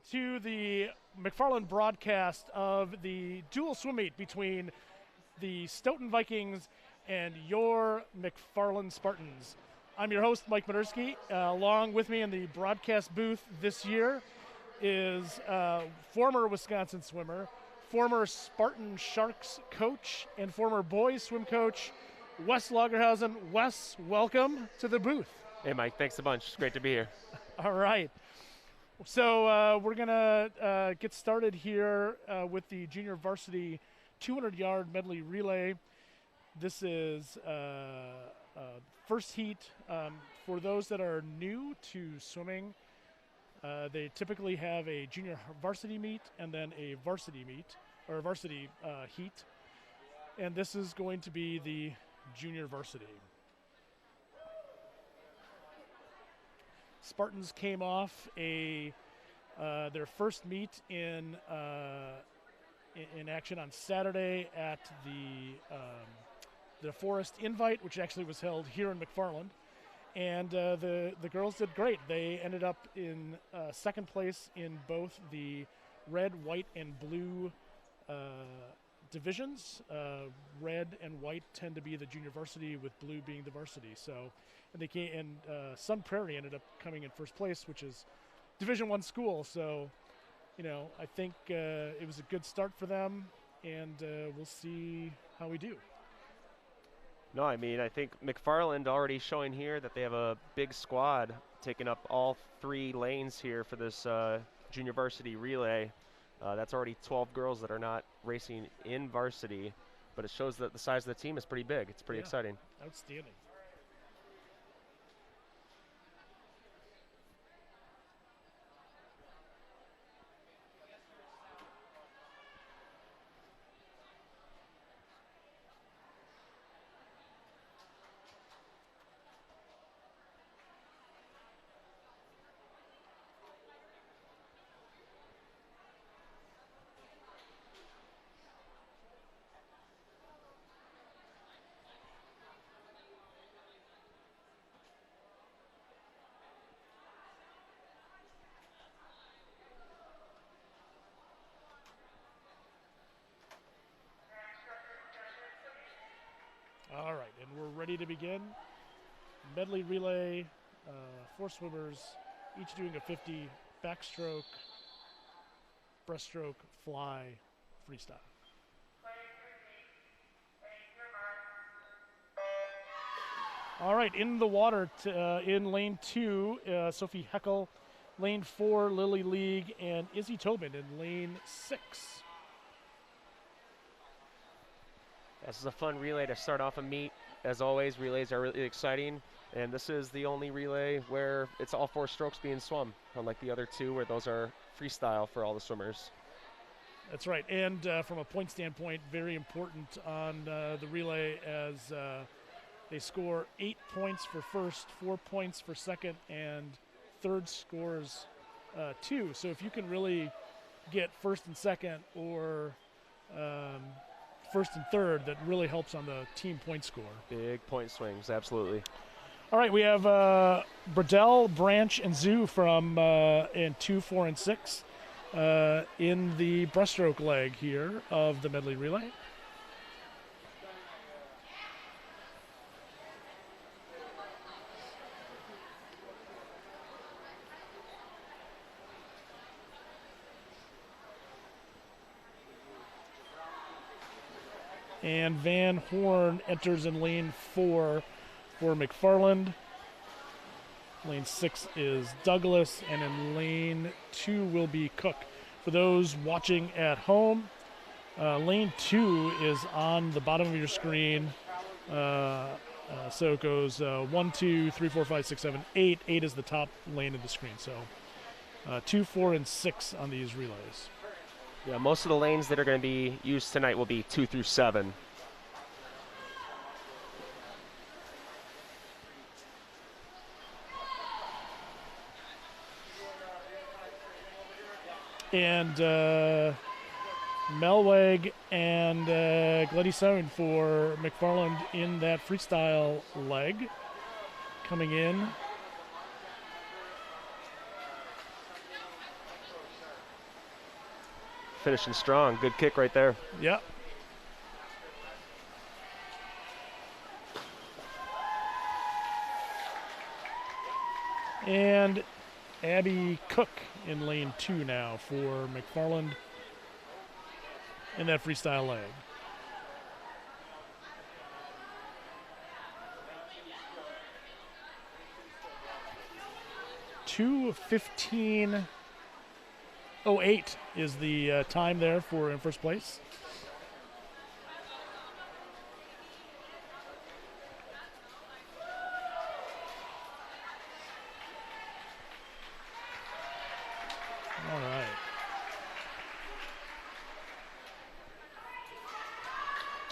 to the McFarland broadcast of the dual swim meet between the Stoughton Vikings and your McFarland Spartans. I'm your host, Mike Modersky. Along with me in the broadcast booth this year is former Wisconsin swimmer, former Spartan Sharks coach, and former boys swim coach, Wes Lagerhausen. Wes, welcome to the booth. Hey, Mike. Thanks a bunch. It's great to be here. All right. So we're going to get started here with the junior varsity 200-yard medley relay. This is first heat. For those that are new to swimming, they typically have a junior varsity meet and then a varsity meet, or a varsity heat. And this is going to be the junior varsity. Spartans came off their first meet in action on Saturday at the Forest Invite, which actually was held here in McFarland, and the girls did great. They ended up in second place in both the red, white, and blue divisions. Red and white tend to be the junior varsity, with blue being the varsity. So, and they came, and Sun Prairie ended up coming in first place, which is Division I school. So, you know, I think it was a good start for them, and we'll see how we do. No, I mean, I think McFarland already showing here that they have a big squad taking up all three lanes here for this junior varsity relay. That's already 12 girls that are not racing in varsity, but it shows that the size of the team is pretty big. It's pretty exciting. Outstanding. All right, and we're ready to begin. Medley relay, 4 swimmers, each doing a 50 backstroke, breaststroke, fly, freestyle. All right, in the water in lane 2, Sophie Heckel, lane 4, Lily League, and Izzy Tobin in lane 6. This is a fun relay to start off a meet. As always, relays are really exciting, and this is the only relay where it's all 4 strokes being swum, unlike the other 2 where those are freestyle for all the swimmers. That's right, and from a point standpoint, very important on the relay, as they score 8 points for first, 4 points for second, and third scores 2. So if you can really get first and second, or first and third, that really helps on the team point score. Big point swings, absolutely. All right, we have Bradell, Branch, and Zoo from in 2, 4, and 6 in the breaststroke leg here of the medley relay. And Van Horn enters in lane 4 for McFarland. Lane 6 is Douglas, and in lane 2 will be Cook. For those watching at home, lane 2 is on the bottom of your screen. So it goes 1, 2, 3, 4, 5, 6, 7, 8. 8 is the top lane of the screen. So 2, 4, and 6 on these relays. Yeah, most of the lanes that are going to be used tonight will be 2 through 7. And Melweg and Gleddy Sound for McFarland in that freestyle leg coming in. finishing strong. Good kick right there. Yep. And Abby Cook in lane 2 now for McFarland in that freestyle leg. (2:15:08) is the time there for in first place. All right.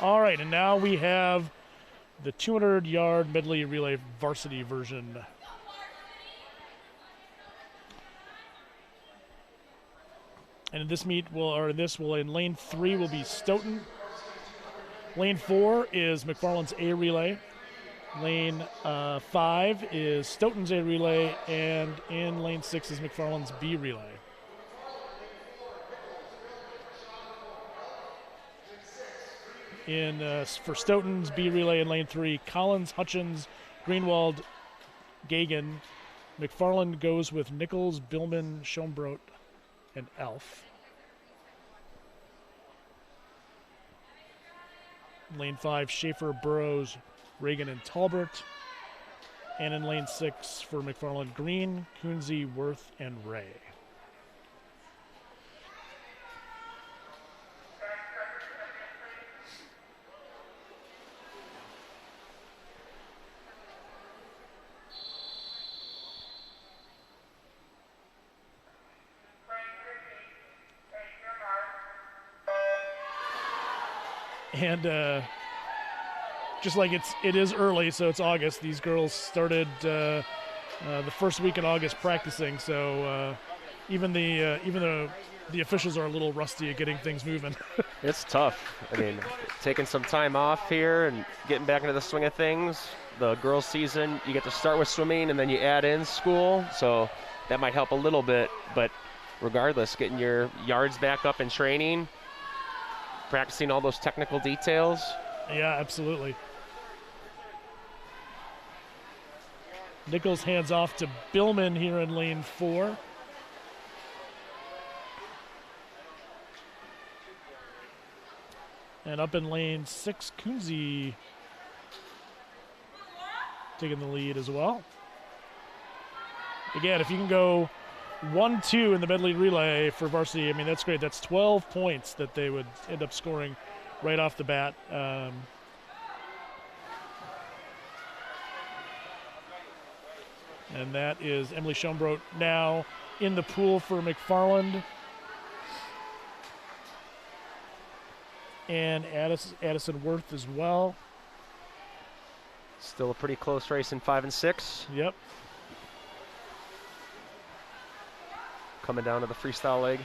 All right, and now we have the 200-yard medley relay varsity version. And in this meet in lane 3 will be Stoughton. Lane 4 is McFarland's A relay. Lane 5 is Stoughton's A relay, and in lane 6 is McFarland's B relay. For Stoughton's B relay in lane 3, Collins, Hutchins, Greenwald, Gagan. McFarland goes with Nichols, Billman, Schombrot, and Elf. Lane 5, Schaefer, Burrows, Reagan, and Talbert. And in lane 6 for McFarland, Green, Coonsey, Worth, and Ray. And just like it is early, so it's August. These girls started the first week in August practicing, so even the officials are a little rusty at getting things moving. It's tough. I mean, taking some time off here and getting back into the swing of things. The girls' season, you get to start with swimming and then you add in school, so that might help a little bit. But regardless, getting your yards back up in training, practicing all those technical details. Yeah, absolutely. Nichols hands off to Billman here in lane 4. And up in lane 6, Coonsey taking the lead as well. Again, if you can go 1-2 in the medley relay for varsity, I mean, that's great. That's 12 points that they would end up scoring right off the bat. And that is Emily Schombrot now in the pool for McFarland. And Addison Worth as well. Still a pretty close race in 5 and 6. Yep. Coming down to the freestyle leg.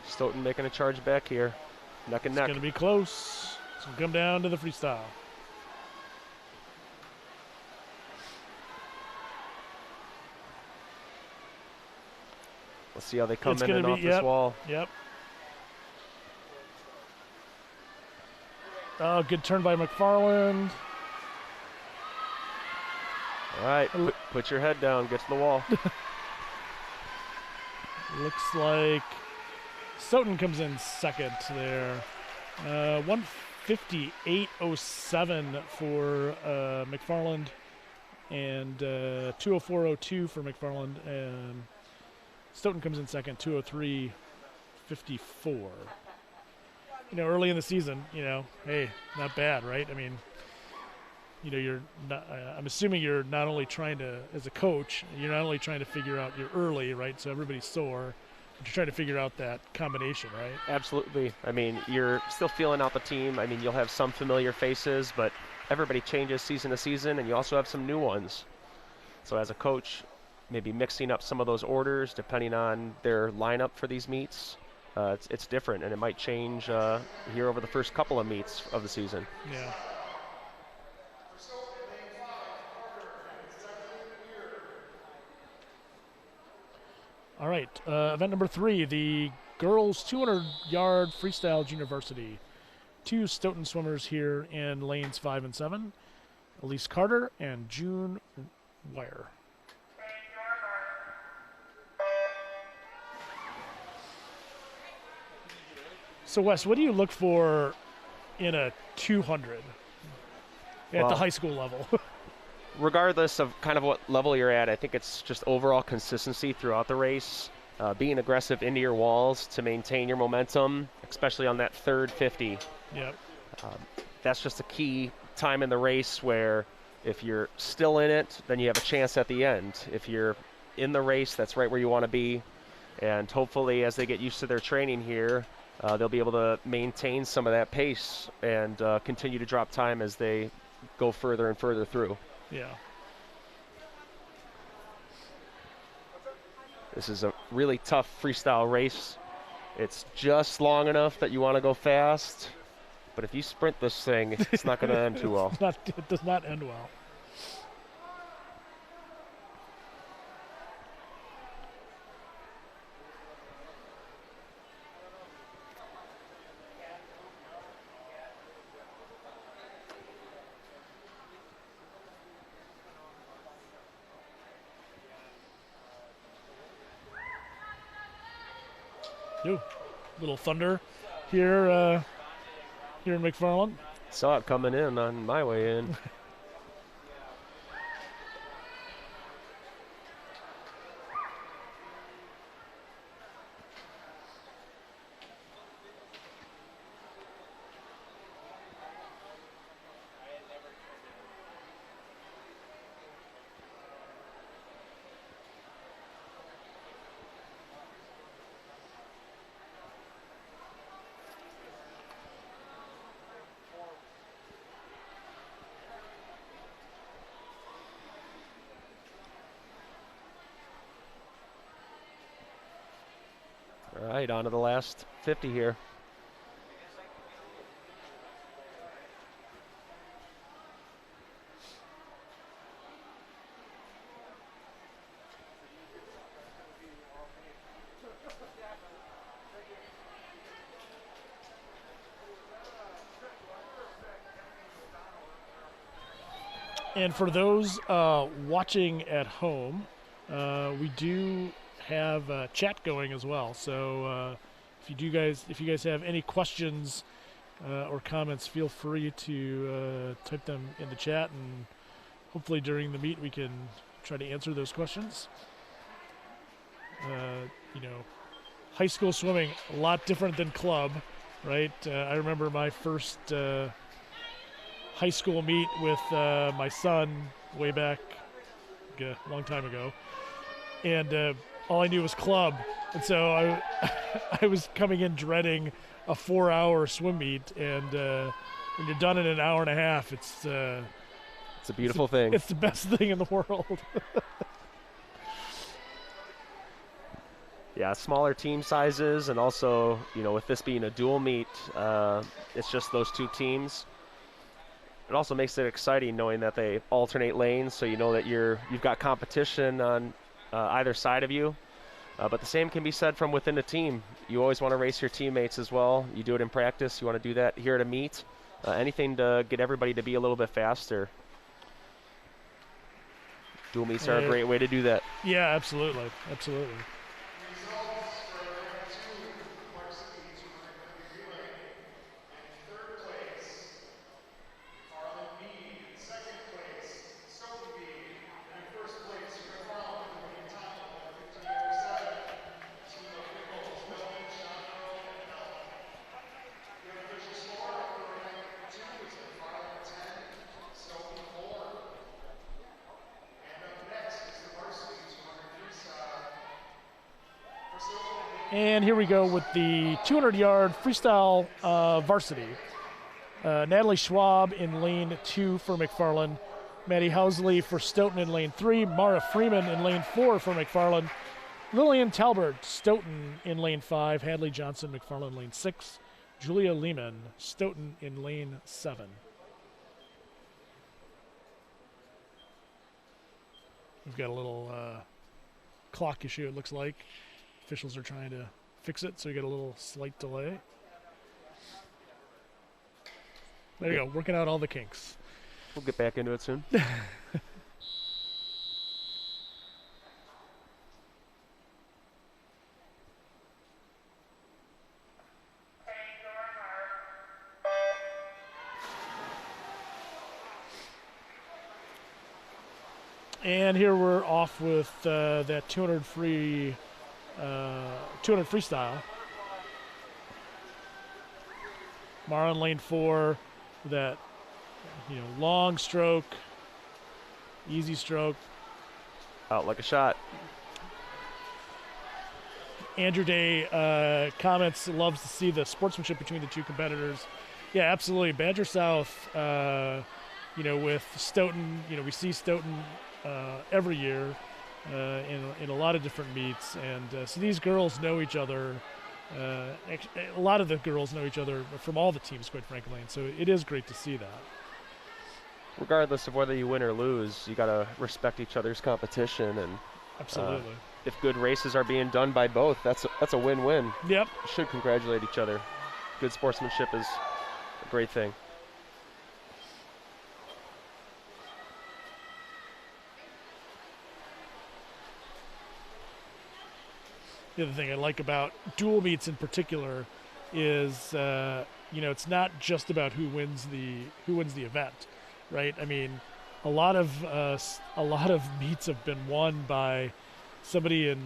Stoughton making a charge back here. Neck and neck. It's going to be close. It's going to come down to the freestyle. Let's see how they come in and off this wall. Yep. Oh, good turn by McFarland. All right, put your head down, get to the wall. Looks like Stoughton comes in second there. 1:58:07 for McFarland, and 2:04:02 for McFarland. And Stoughton comes in second, 2:03:54. You know, early in the season, you know, hey, not bad, right? I mean, you know, you're not, I'm assuming you're not only trying to, as a coach, you're not only trying to figure out you're early, right? So everybody's sore, but you're trying to figure out that combination, right? Absolutely. I mean, you're still feeling out the team. I mean, you'll have some familiar faces, but everybody changes season to season, and you also have some new ones. So as a coach, maybe mixing up some of those orders depending on their lineup for these meets. It's different, and it might change here over the first couple of meets of the season. Yeah. All right, event number 3, the girls 200-yard freestyle junior varsity. 2 Stoughton swimmers here in lanes 5 and 7. Elise Carter and June Wire. So Wes, what do you look for in a 200 at the high school level? Regardless of kind of what level you're at, I think it's just overall consistency throughout the race, being aggressive into your walls to maintain your momentum, especially on that third 50. Yep. That's just a key time in the race where if you're still in it, then you have a chance at the end. If you're in the race, that's right where you want to be. And hopefully as they get used to their training here, they'll be able to maintain some of that pace and continue to drop time as they go further and further through. Yeah. This is a really tough freestyle race. It's just long enough that you want to go fast, but if you sprint this thing, it's not going to end too well. It does not end well. Ooh, little thunder here, here in McFarland. Saw it coming in on my way in. All right, on to the last 50 here. And for those watching at home, we do have chat going as well. So if you guys have any questions or comments, feel free to type them in the chat, and hopefully during the meet we can try to answer those questions. You know, high school swimming, a lot different than club, right? I remember my first high school meet with my son way back a long time ago, and all I knew was club, and so I was coming in dreading a 4-hour swim meet, and when you're done in an hour and a half, it's a beautiful thing. It's the best thing in the world. Yeah, smaller team sizes, and also, you know, with this being a dual meet, it's just those 2 teams. It also makes it exciting knowing that they alternate lanes, so you know that you've got competition on either side of you. But the same can be said from within the team. You always want to race your teammates as well. You do it in practice. You want to do that here at a meet. Anything to get everybody to be a little bit faster. Dual meets are a great way to do that. Yeah, absolutely. Absolutely. Results for event 2, Varsity 200 Medley Relay. In third place, McFarland B. In second place, Stoughton B. And in first place, McFarland with the winning time of 15:07. Team of Nichols, Medley, Chandro, and Medley. The unofficial score for event 2 is McFarland 10, Stoughton 4. And up next is the Varsity 200 freestyle. And here we go with the 200-yard freestyle varsity. Natalie Schwab in lane 2 for McFarland. Maddie Housley for Stoughton in lane 3. Mara Freeman in lane 4 for McFarland. Lillian Talbert, Stoughton in lane 5. Hadley Johnson, McFarland lane 6. Julia Lehman, Stoughton in lane 7. We've got a little clock issue, it looks like. Officials are trying to fix it, so you get a little slight delay. There you go, working out all the kinks. We'll get back into it soon. And here we're off with that 200 free, 200 freestyle. Mara in lane 4, that long stroke, easy stroke. Out like a shot. Andrew Day comments, loves to see the sportsmanship between the two competitors. Yeah, absolutely. Badger South, with Stoughton, we see Stoughton every year in a lot of different meets, and so these girls know each other. A lot of the girls know each other from all the teams, quite frankly, and so it is great to see that. Regardless of whether you win or lose, you got to respect each other's competition, and Absolutely. If good races are being done by both, that's a win-win. Yep. You should congratulate each other. Good sportsmanship is a great thing. The other thing I like about dual meets in particular is, it's not just about who wins the event, right? I mean, a lot of meets have been won by somebody in,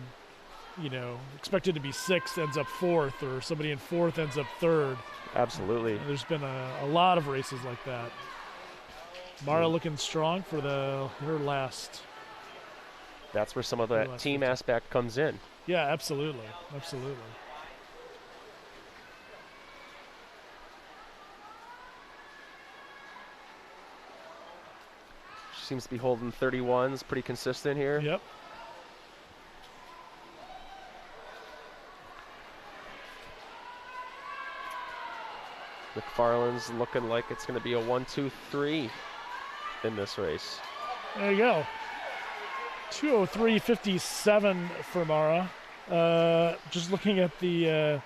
expected to be 6th ends up 4th, or somebody in 4th ends up 3rd. Absolutely. There's been a lot of races like that. Mara looking strong for her last. That's where some of that team aspect comes in. Yeah, absolutely. Absolutely. She seems to be holding 31s, pretty consistent here. Yep. McFarland's looking like it's going to be a 1-2-3 in this race. There you go. 2:03:57 for Mara. Just looking at the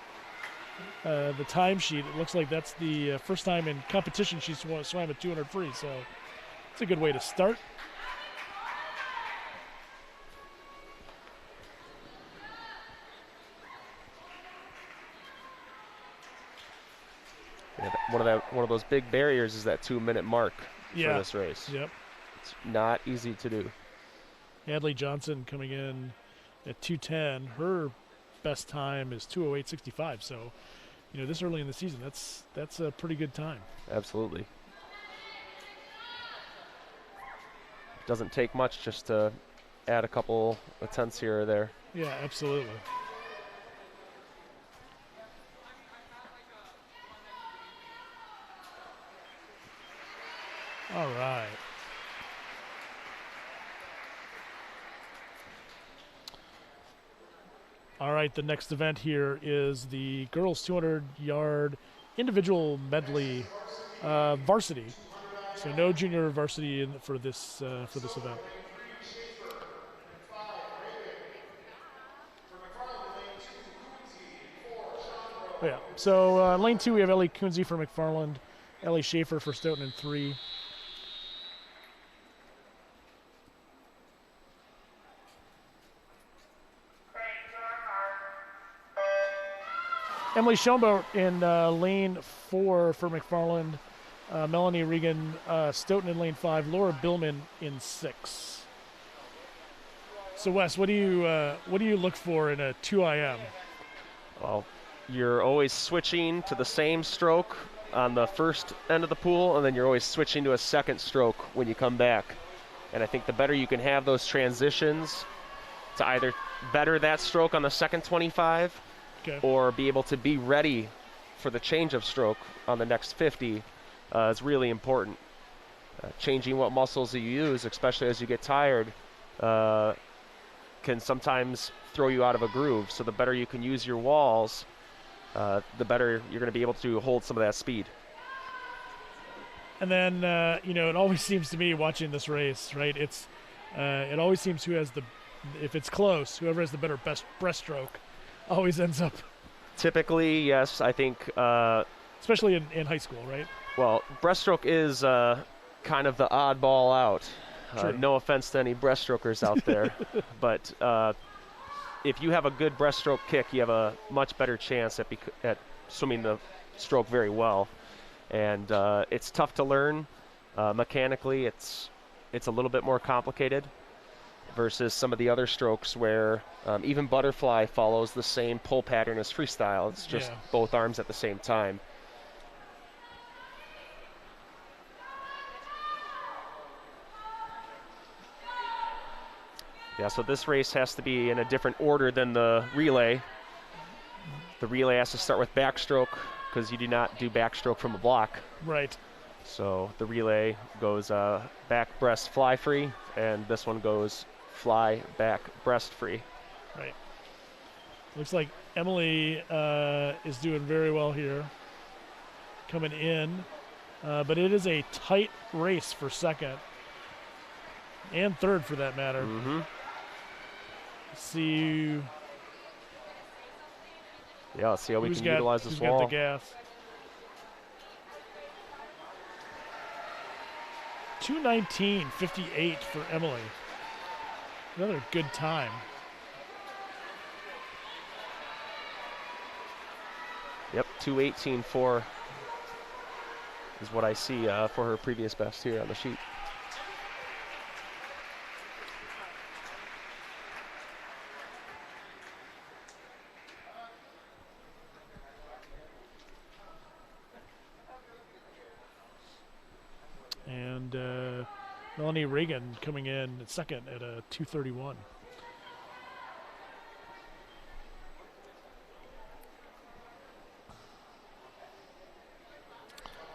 timesheet, it looks like that's the first time in competition she's swam at 200 free, so it's a good way to start. Yeah, one of those big barriers is that 2-minute mark for Yeah. this race. Yep. It's not easy to do. Hadley Johnson coming in at 2:10. Her best time is 2:08:65. So, this early in the season, that's a pretty good time. Absolutely. Doesn't take much just to add a couple of tenths here or there. Yeah, absolutely. All right. All right, the next event here is the girls 200-yard individual medley varsity. So no junior varsity for this event. Oh, yeah. So lane 2 we have Ellie Kunze for McFarland, Ellie Schaefer for Stoughton in 3. Emily Schoenboat in lane 4 for McFarland. Melanie Regan, Stoughton in lane 5. Laura Billman in 6. So Wes, what do you look for in a 2IM? Well, you're always switching to the same stroke on the first end of the pool, and then you're always switching to a second stroke when you come back. And I think the better you can have those transitions to either better that stroke on the second 25, Okay. or be able to be ready for the change of stroke on the next 50 is really important. Changing what muscles you use, especially as you get tired, can sometimes throw you out of a groove. So the better you can use your walls, the better you're going to be able to hold some of that speed. And then, it always seems to me watching this race, right? It always seems if it's close, whoever has the better best breaststroke always ends up, Typically, yes, I think. especially in high school, right? Well, breaststroke is kind of the oddball out. True. No offense to any breaststrokers out there, but if you have a good breaststroke kick, you have a much better chance at swimming the stroke very well. And it's tough to learn. Mechanically, it's a little bit more complicated versus some of the other strokes where even butterfly follows the same pull pattern as freestyle. It's just both arms at the same time. Yeah, so this race has to be in a different order than the relay. The relay has to start with backstroke because you do not do backstroke from a block. Right. So the relay goes back breast fly free, and this one goes fly back breast free. Right. Looks like Emily is doing very well here, coming in, but it is a tight race for second and third, for that matter. Mm-hmm. See. Yeah, let's see how we who's can got, utilize this who's wall. got the gas. 2:19.58 for Emily. Another good time. Yep, 2:18.4 is what I see for her previous best here on the sheet. And Melanie Reagan coming in at second at a 2:31.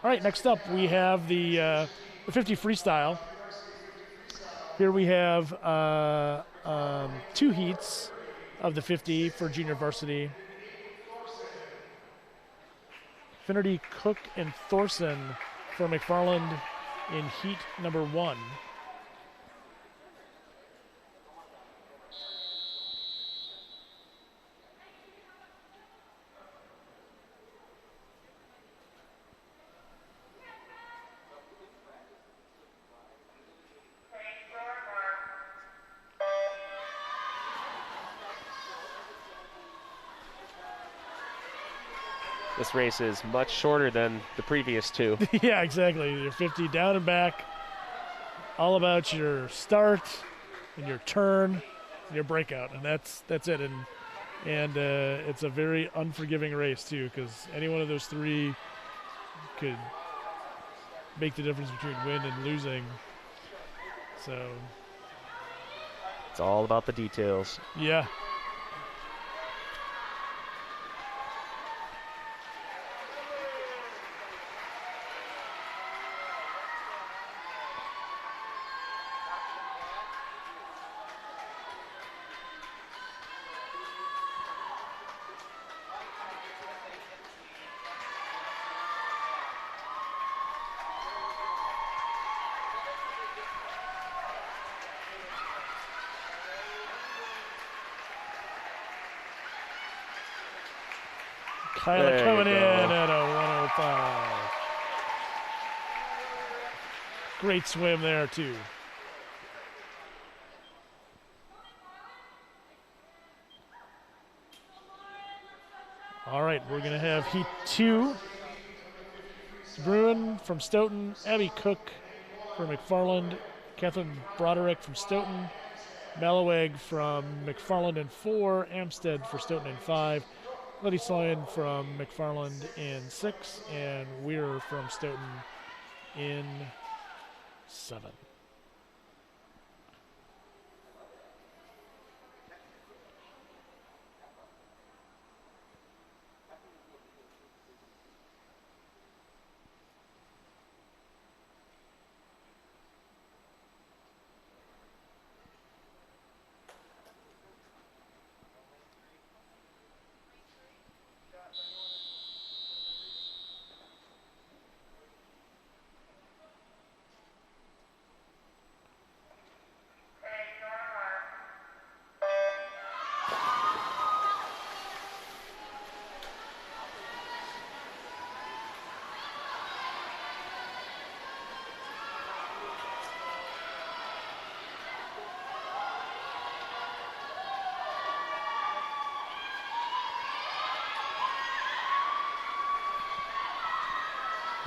All right, next up we have the 50 freestyle. Here we have two heats of the 50 for junior varsity. Finnerty, Cook, and Thorson for McFarland in heat number 1. This race is much shorter than the previous two. Yeah, exactly. Your 50 down and back. All about your start and your turn and your breakout, and that's it. And it's a very unforgiving race too, because any one of those three could make the difference between win and losing. So It's all about the details. yeah. Kyla There coming you in go. at a 105. Great swim there, too. All right, we're going to have heat 2. Bruin from Stoughton, Abby Cook from McFarland, Catherine Broderick from Stoughton, Malaweg from McFarland in 4, Amstead for Stoughton in 5, Letty Sloan from McFarland in 6, and Weir from Stoughton in 7.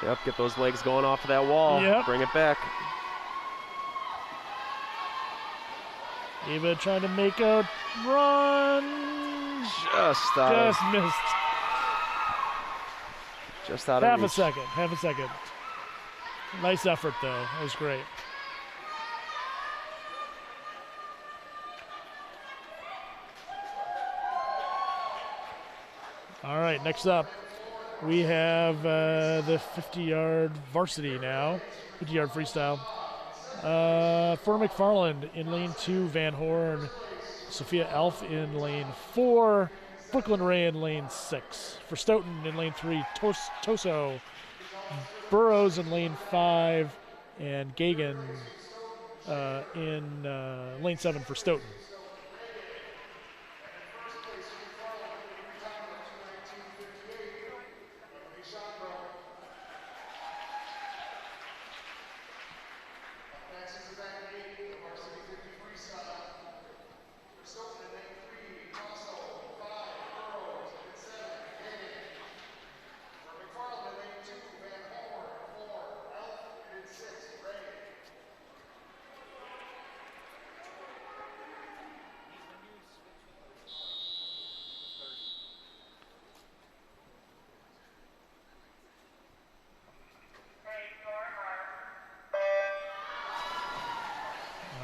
Yep, get those legs going off of that wall. Yep. Bring it back. Ava trying to make a run. Just missed. Just out of Half reach. a second. Nice effort, though. That was great. All right, next up, we have the 50-yard varsity now, 50-yard freestyle. For McFarland in lane 2, Van Horn, Sophia Elf in lane 4, Brooklyn Ray in lane 6. For Stoughton in lane 3, Toso, Burrows in lane 5, and Gagan in lane 7 for Stoughton.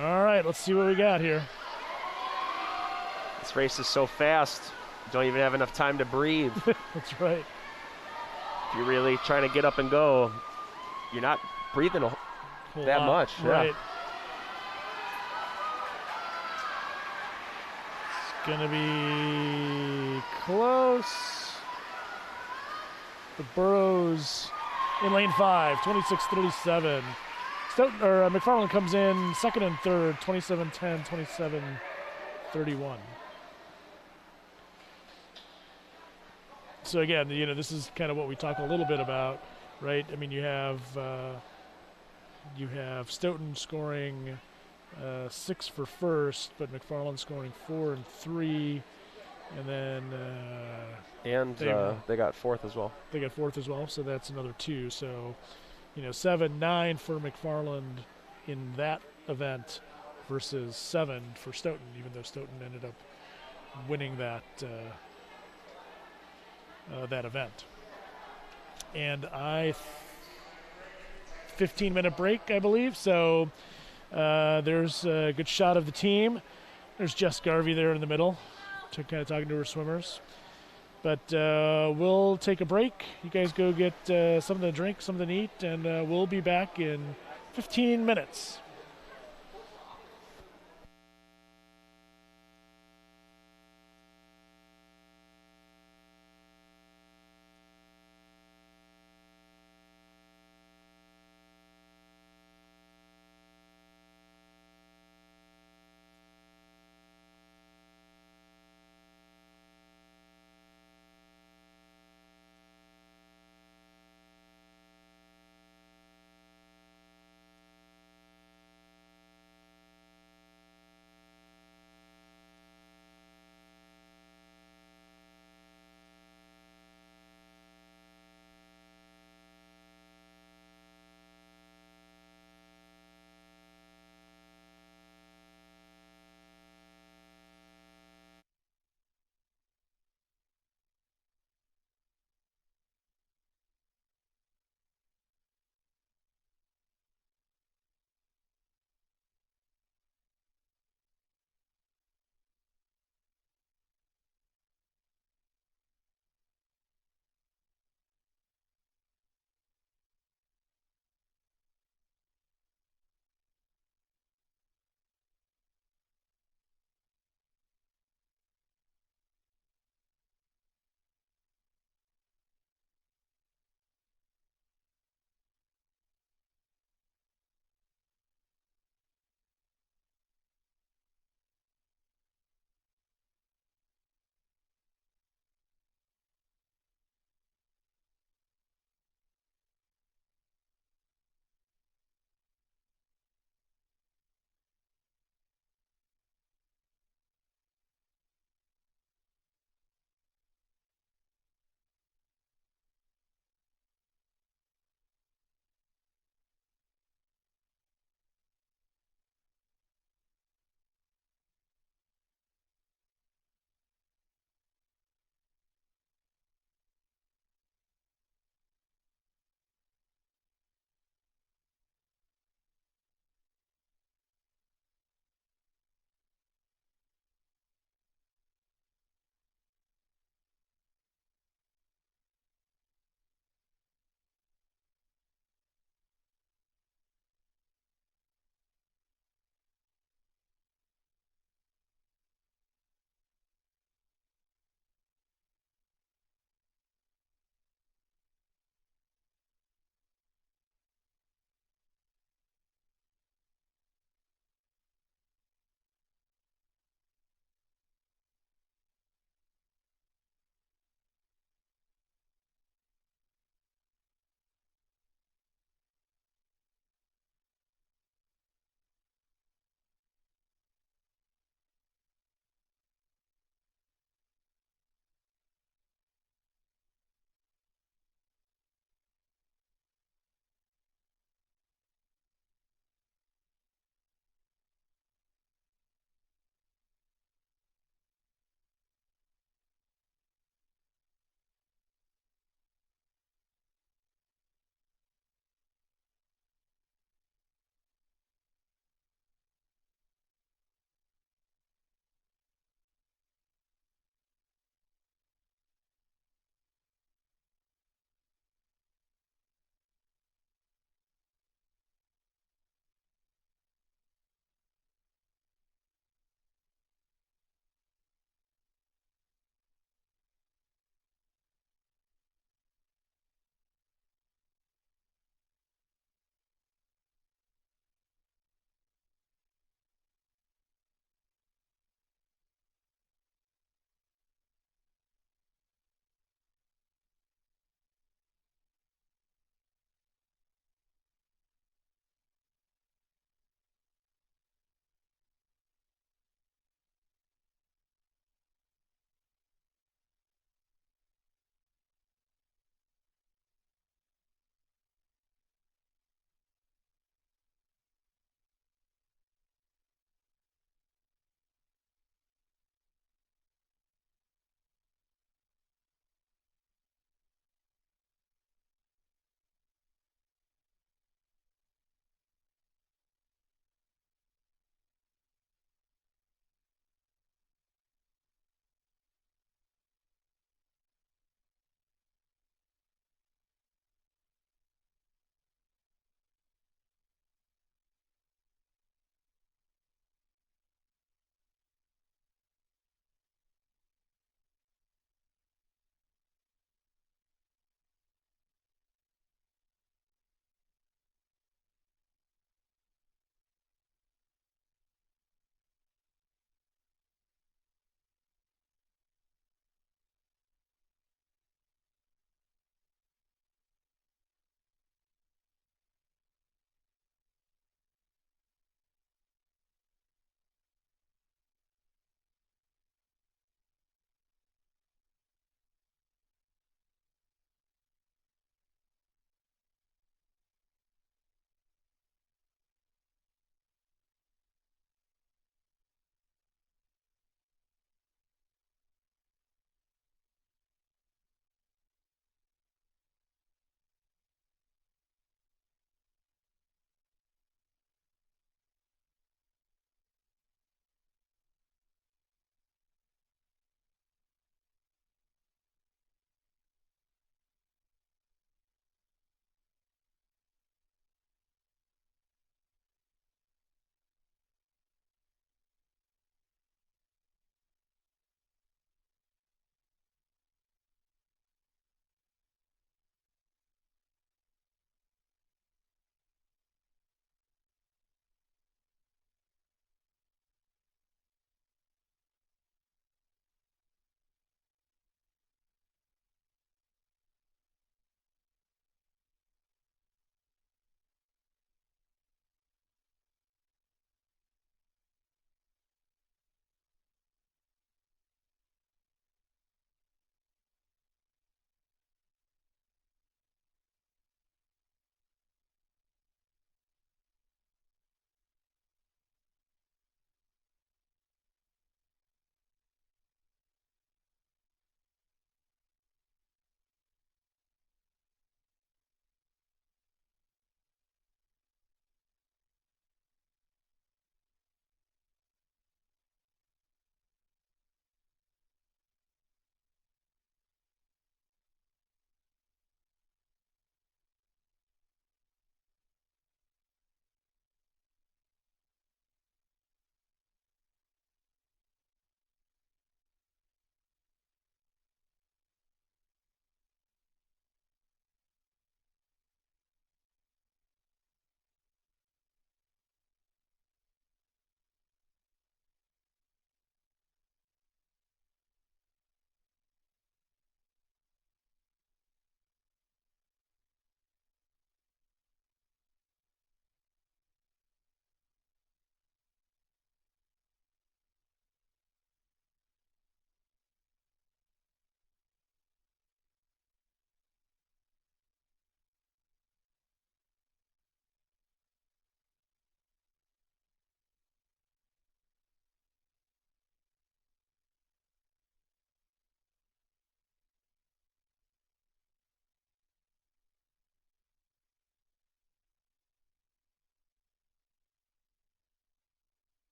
All right, let's see what we got here. This race is so fast, you don't even have enough time to breathe. That's right. If you're really trying to get up and go, you're not breathing that much. Right. Yeah. It's going to be close. The Burrows in lane 5, 26:37. McFarland comes in second and third, 27:10, 27:31. So again, this is kind of what we talk a little bit about, right? I mean, you have Stoughton scoring 6 for first, but McFarland scoring 4 and 3, and then they got fourth as well. They got fourth as well, so that's another 2. So 7-9 for McFarland in that event versus 7 for Stoughton, even though Stoughton ended up winning that that event. And 15-minute break, I believe. So there's a good shot of the team. There's Jess Garvey there in the middle, kind of talking to her swimmers. But we'll take a break. You guys go get something to drink, something to eat, and we'll be back in 15 minutes.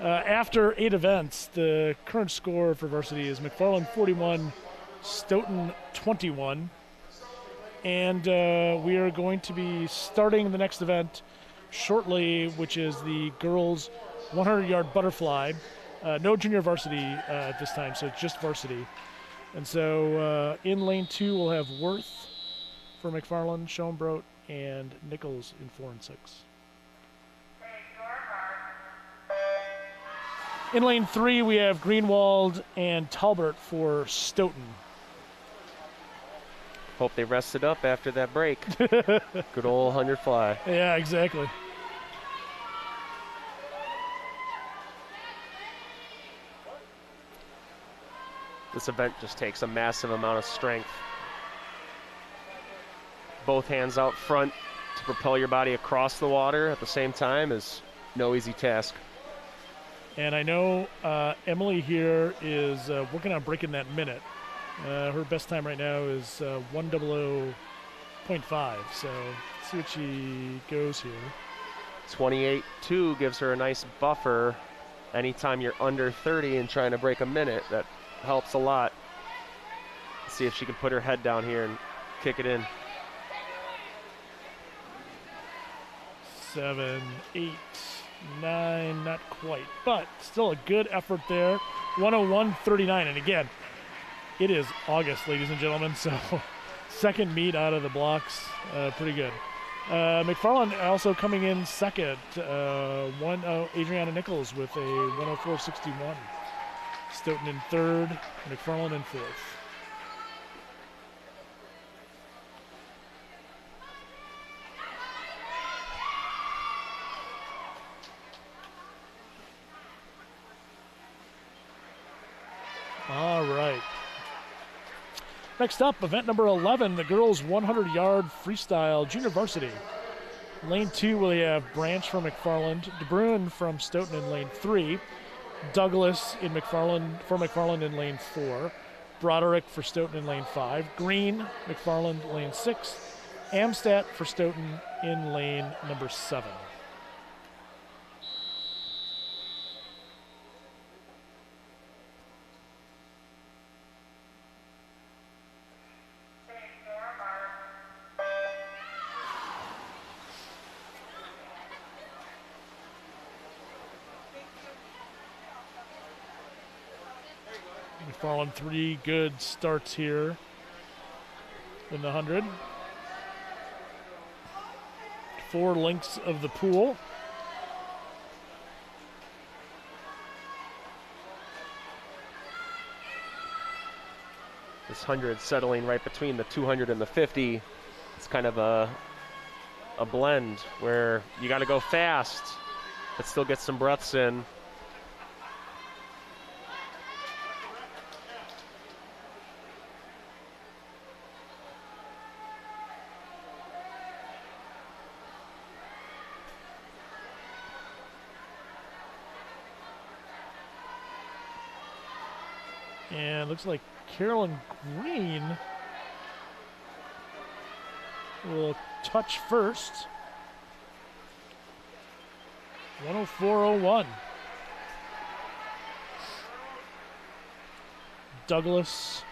After 8 events, the current score for Varsity is McFarland 41, Stoughton 21. And we are going to be starting the next event shortly, which is the girls 100-yard butterfly. No junior varsity at this time, so it's just varsity. And so in lane 2, we'll have Worth for McFarland, Schoenbrot, and Nichols in 4 and 6. In lane 3, we have Greenwald and Talbert for Stoughton. Hope they rested up after that break. Good old 100 fly. Yeah, exactly. This event just takes a massive amount of strength. Both hands out front to propel your body across the water at the same time is no easy task. And I know Emily here is working on breaking that minute. Her best time right now is 1:00.5. So let's see what she goes here. 28.2 gives her a nice buffer. Anytime you're under 30 and trying to break a minute, that helps a lot. Let's see if she can put her head down here and kick it in. 7, 8, 9, not quite, but still a good effort there. 1:01.39, and again, it is August, ladies and gentlemen, so second meet out of the blocks, pretty good. McFarland also coming in second, Adriana Nichols with a 1:04.61. Stoughton in third, McFarland in fourth. All right. Next up, event number 11, the girls 100-yard freestyle junior varsity. Lane 2, we have Branch from McFarland, DeBruin from Stoughton in lane 3, Douglas in McFarland in lane 4, Broderick for Stoughton in lane 5, Green, McFarland lane 6, Amstadt for Stoughton in lane number 7. McFarland 3 good starts here in the 100. 4 lengths of the pool. This 100 settling right between the 200 and the 50. It's kind of a blend where you got to go fast, but still get some breaths in. And looks like Carolyn Green will touch first. 1:04.01. Douglas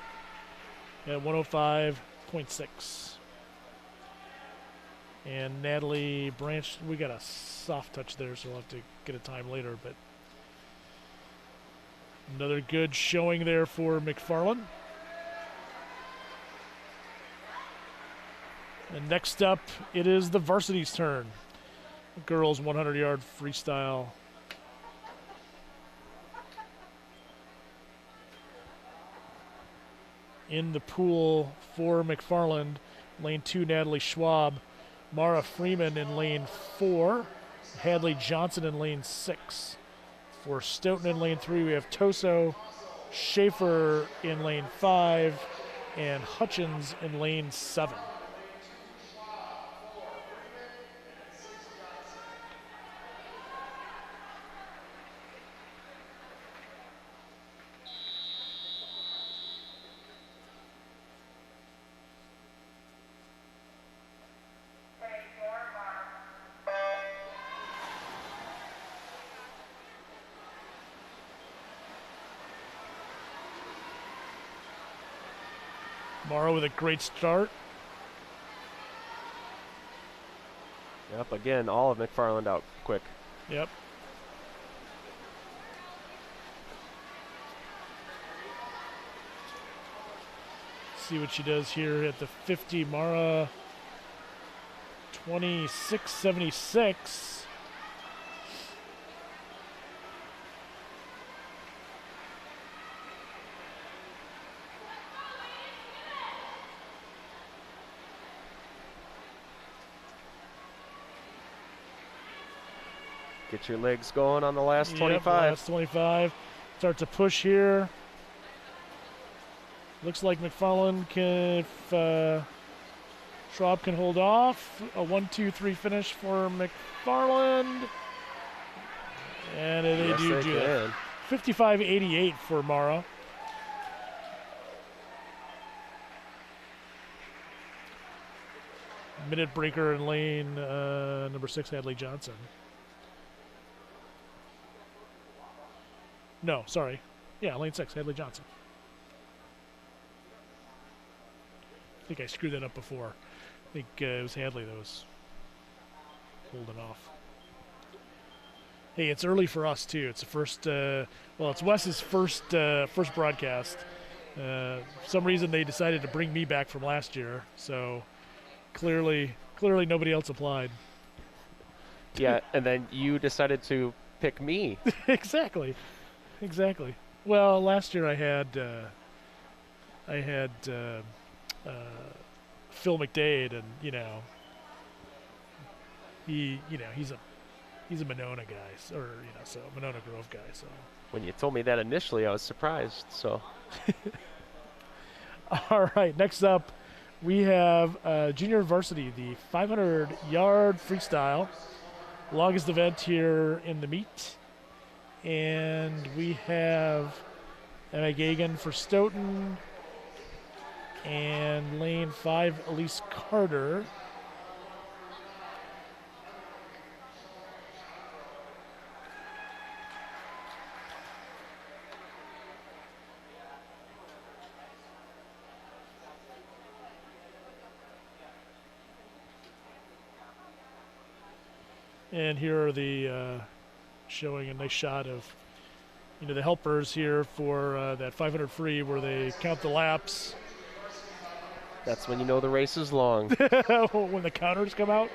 at 1:05.6. And Natalie Branch, we got a soft touch there, so we'll have to get a time later, but another good showing there for McFarland. And next up, it is the varsity's turn. Girls 100-yard freestyle. In the pool for McFarland, lane 2, Natalie Schwab. Mara Freeman in lane 4. Hadley Johnson in lane 6. For Stoughton in lane 3, we have Toso, Schaefer in lane 5, and Hutchins in lane 7. Morrow with a great start. Yep, again, all of McFarland out quick. Yep. See what she does here at the 50. Mara 26.76. Get your legs going on the last Yep, 25. last 25. Start to push here. Looks like McFarland can, if Schwab can hold off. A 1-2-3 finish for McFarland. And they Yes, do they do it. can. 55.88 for Mara. Minute breaker in lane number 6, Hadley Johnson. No, sorry. Yeah, lane 6, Hadley Johnson. I think I screwed that up before. I think it was Hadley that was holding off. Hey, it's early for us too. It's the first. Well, it's Wes's first broadcast. For some reason they decided to bring me back from last year, so clearly nobody else applied. Yeah, and then you decided to pick me. Exactly. Well, last year I had Phil McDade, and he's a Monona guy, or so Monona Grove guy. So When you told me that initially, I was surprised. So all right, next up we have Junior Varsity, the 500-yard freestyle, longest event here in the meet. And we have Emma Gagan for Stoughton and lane 5, Elise Carter. And here are the showing a nice shot of the helpers here for that 500 free, where they count the laps. that's when you know the race is long. When the counters come out.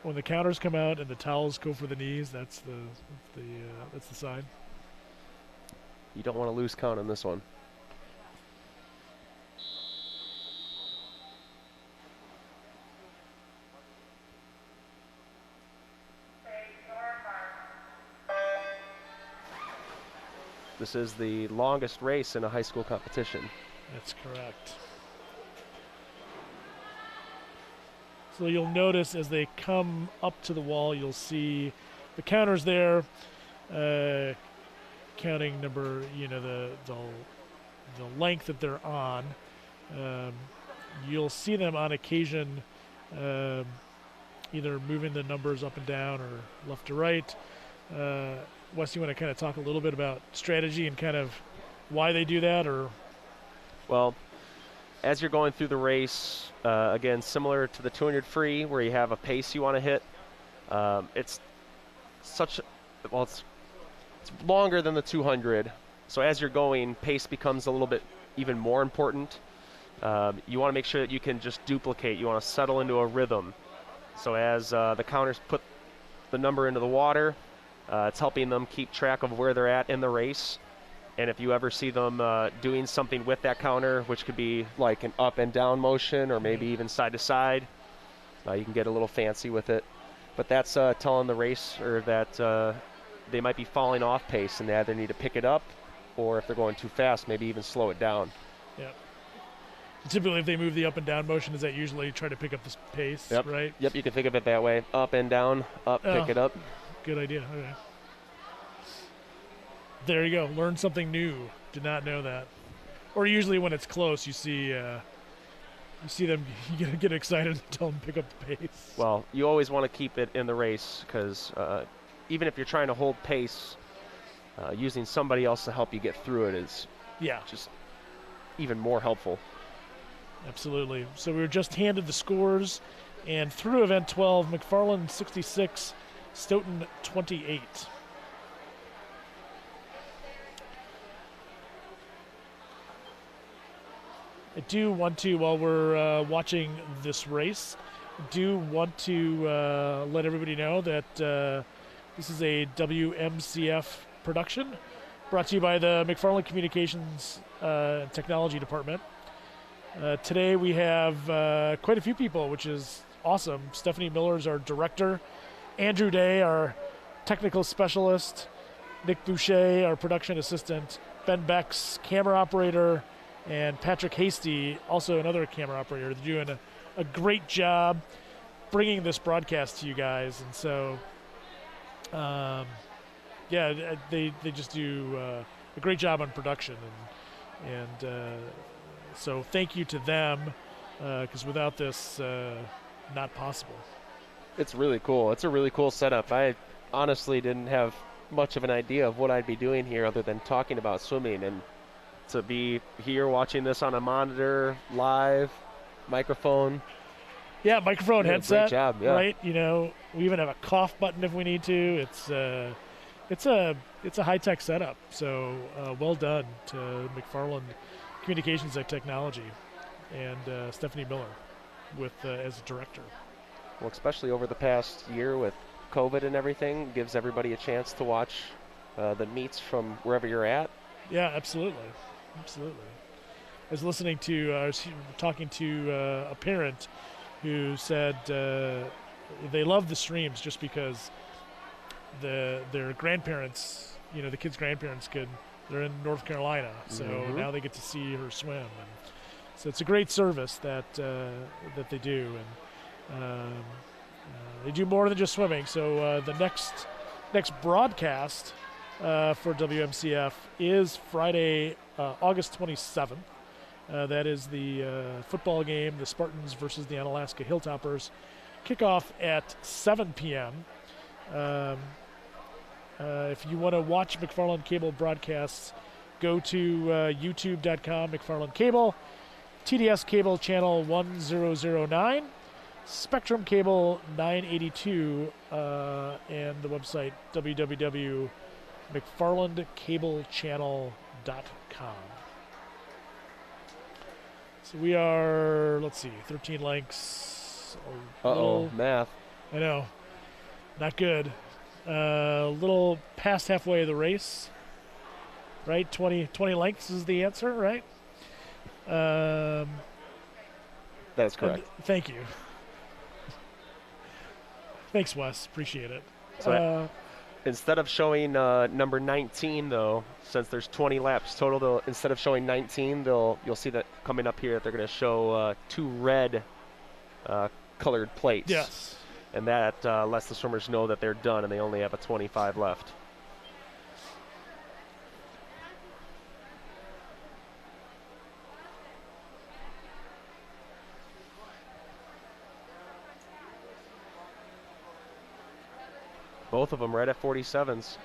When the counters come out and the towels go for the knees, that's the sign. You don't want to lose count on this one. This is the longest race in a high school competition. That's correct. So you'll notice as they come up to the wall, you'll see the counters there, counting number, the length that they're on. You'll see them on occasion either moving the numbers up and down or left to right. Wes, you want to kind of talk a little bit about strategy and kind of why they do that, or? Well, as you're going through the race, again, similar to the 200 free, where you have a pace you want to hit. It's longer than the 200. So as you're going, pace becomes a little bit even more important. You want to make sure that you can just duplicate. You want to settle into a rhythm. So as the counters put the number into the water, it's helping them keep track of where they're at in the race. And if you ever see them doing something with that counter, which could be like an up and down motion or maybe even side to side, you can get a little fancy with it. But that's telling the racer that they might be falling off pace and they either need to pick it up, or if they're going too fast, maybe even slow it down. Yeah. Typically, if they move the up and down motion, is that usually try to pick up the pace, Yep. right? Yep, you can think of it that way. Up and down, up, pick it up. Good idea. Okay. There you go. Learn something new. Did not know that. Or usually when it's close, you see them get excited and tell them to pick up the pace. Well, you always want to keep it in the race because even if you're trying to hold pace, using somebody else to help you get through it is Yeah. just even more helpful. Absolutely. So we were just handed the scores, and through event 12, McFarland 66, Stoughton 28. I do want to, while we're watching this race, do want to let everybody know that this is a WMCF production brought to you by the McFarland Communications and Technology Department. Today we have quite a few people, which is awesome. Stephanie Miller is our director, Andrew Day, our technical specialist, Nick Boucher, our production assistant, Ben Becks, camera operator, and Patrick Hasty, also another camera operator. They're doing a great job bringing this broadcast to you guys. And so, yeah, they just do a great job on production. And so thank you to them, because without this, not possible. It's really cool. It's a really cool setup. I honestly didn't have much of an idea of what I'd be doing here other than talking about swimming, and to be here watching this on a monitor, live, microphone. Yeah, microphone, headset. Great job, yeah. Right? You know, we even have a cough button if we need to. It's a high-tech setup. So well done to McFarland Communications and Technology and Stephanie Miller with as a director. Well, especially over the past year with COVID and everything, gives everybody a chance to watch the meets from wherever you're at. Yeah, absolutely. Absolutely. I was listening to, I was talking to a parent who said they love the streams just because their grandparents, you know, the kids' grandparents they're in North Carolina, so now they get to see her swim. And so it's a great service that they do, and they do more than just swimming. So the next broadcast for WMCF is Friday, August 27th. That is the football game, the Spartans versus the Onalaska Hilltoppers. Kickoff at 7 p.m. If you want to watch McFarland Cable broadcasts, go to youtube.com, McFarland Cable, TDS Cable Channel 1009, Spectrum Cable 982, and the website www.mcfarlandcablechannel.com. So we are, let's see, 13 lengths. Math. I know, not good. A little past halfway of the race, right? 20 lengths is the answer, right? That is correct. Thank you. Thanks, Wes. Appreciate it. So instead of showing number 19, though, since there's 20 laps total, instead of showing 19, you'll see that coming up here, they're going to show 2 red colored plates. Yes. And that lets the swimmers know that they're done and they only have a 25 left. Both of them right at 47s.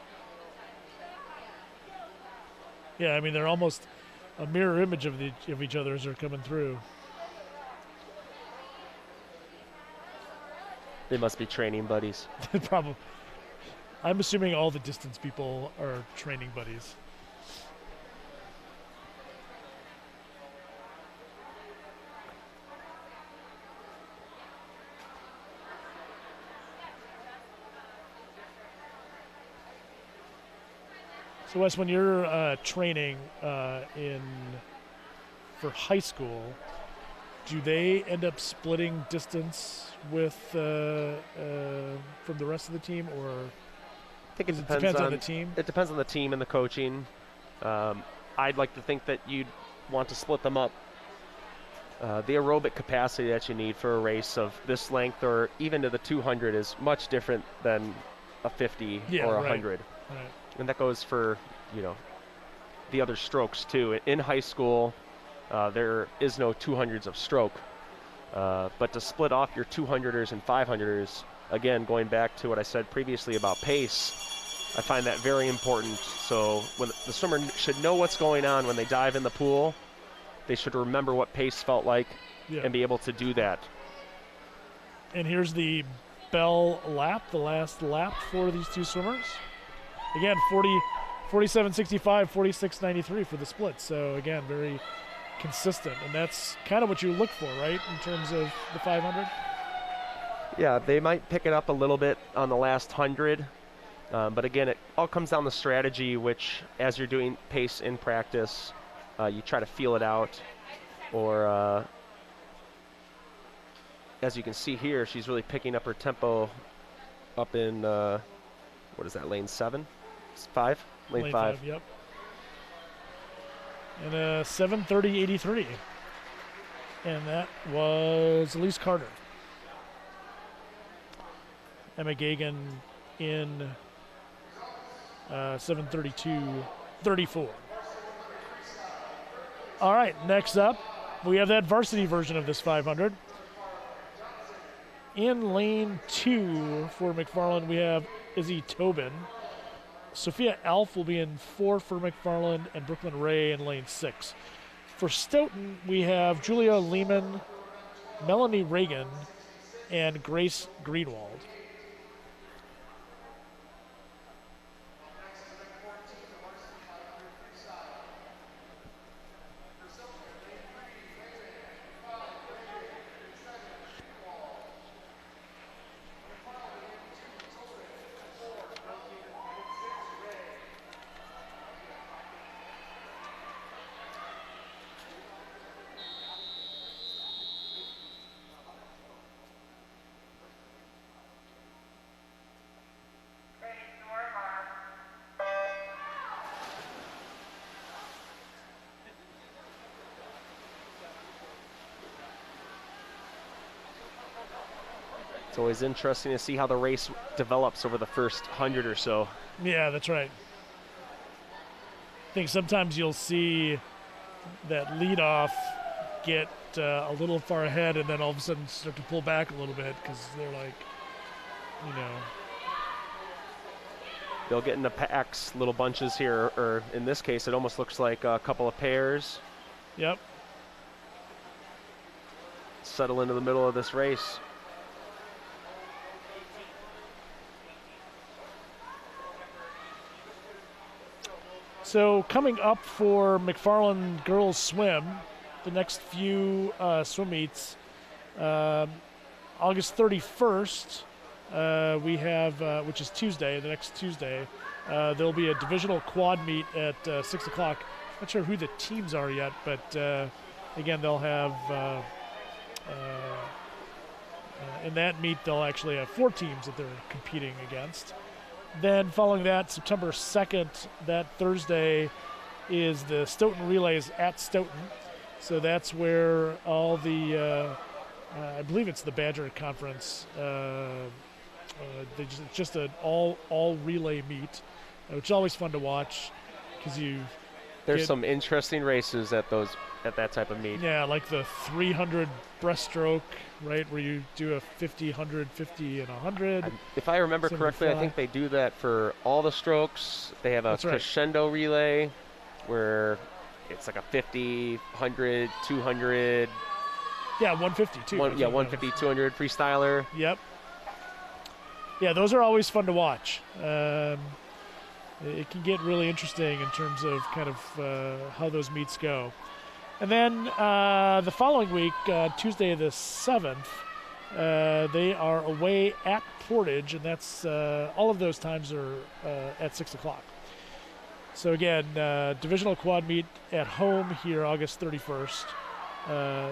Yeah, I mean, they're almost a mirror image of each other as they're coming through. They must be training buddies. Probably. I'm assuming all the distance people are training buddies. So Wes, when you're training for high school, do they end up splitting distance with from the rest of the team, or I think it depends on the team? It depends on the team and the coaching. I'd like to think that you'd want to split them up. The aerobic capacity that you need for a race of this length or even to the 200 is much different than a 50 or a 100. Right. And that goes for, the other strokes too. In high school, there is no 200s of stroke. But to split off your 200ers and 500ers, again, going back to what I said previously about pace, I find that very important. So when the swimmer should know what's going on when they dive in the pool, they should remember what pace felt like Yeah. and be able to do that. And here's the bell lap, the last lap for these two swimmers. Again, 47.65, 46.93 for the split. So again, very consistent, and that's kind of what you look for, right, in terms of the 500. Yeah, they might pick it up a little bit on the last 100, but again, it all comes down to strategy, which as you're doing pace in practice, you try to feel it out, or as you can see here, she's really picking up her tempo up in, what is that, lane 7? 5? Lane 5. Yep. And 7:30.83. And that was Elise Carter. Emma Gagan in 7:32.34. All right, next up, we have that varsity version of this 500. In lane 2 for McFarland, we have Izzy Tobin. Sophia Elf will be in 4 for McFarland, and Brooklyn Ray in lane 6. For Stoughton, we have Julia Lehman, Melanie Reagan, and Grace Greenwald. It's always interesting to see how the race develops over the first 100 or so. Yeah, that's right. I think sometimes you'll see that lead off get a little far ahead and then all of a sudden start to pull back a little bit because they're like, you know. They'll get into packs, little bunches here, or in this case, it almost looks like a couple of pairs. Yep. Settle into the middle of this race. So coming up for McFarland girls swim, the next few swim meets, August 31st, we have, which is Tuesday, the next Tuesday, there'll be a divisional quad meet at 6 o'clock. Not sure who the teams are yet, but again, they'll have, in that meet, they'll actually have 4 teams that they're competing against. Then following that, September 2nd, that Thursday, is the Stoughton Relays at Stoughton. So that's where all the, I believe it's the Badger Conference, it's just an all relay meet, which is always fun to watch because there's some interesting races at that type of meet. Yeah, like the 300 breaststroke, right, where you do a 50, 100, 50, and 100. If I remember correctly, I think they do that for all the strokes. They have a crescendo relay where it's like a 50, 100, 200. Yeah, 150 too. 150, 200 freestyler. Yep. Yeah, those are always fun to watch. It can get really interesting in terms of kind of how those meets go. And then the following week, Tuesday the 7th, they are away at Portage, and that's all of those times are at 6 o'clock. So again, divisional quad meet at home here August 31st.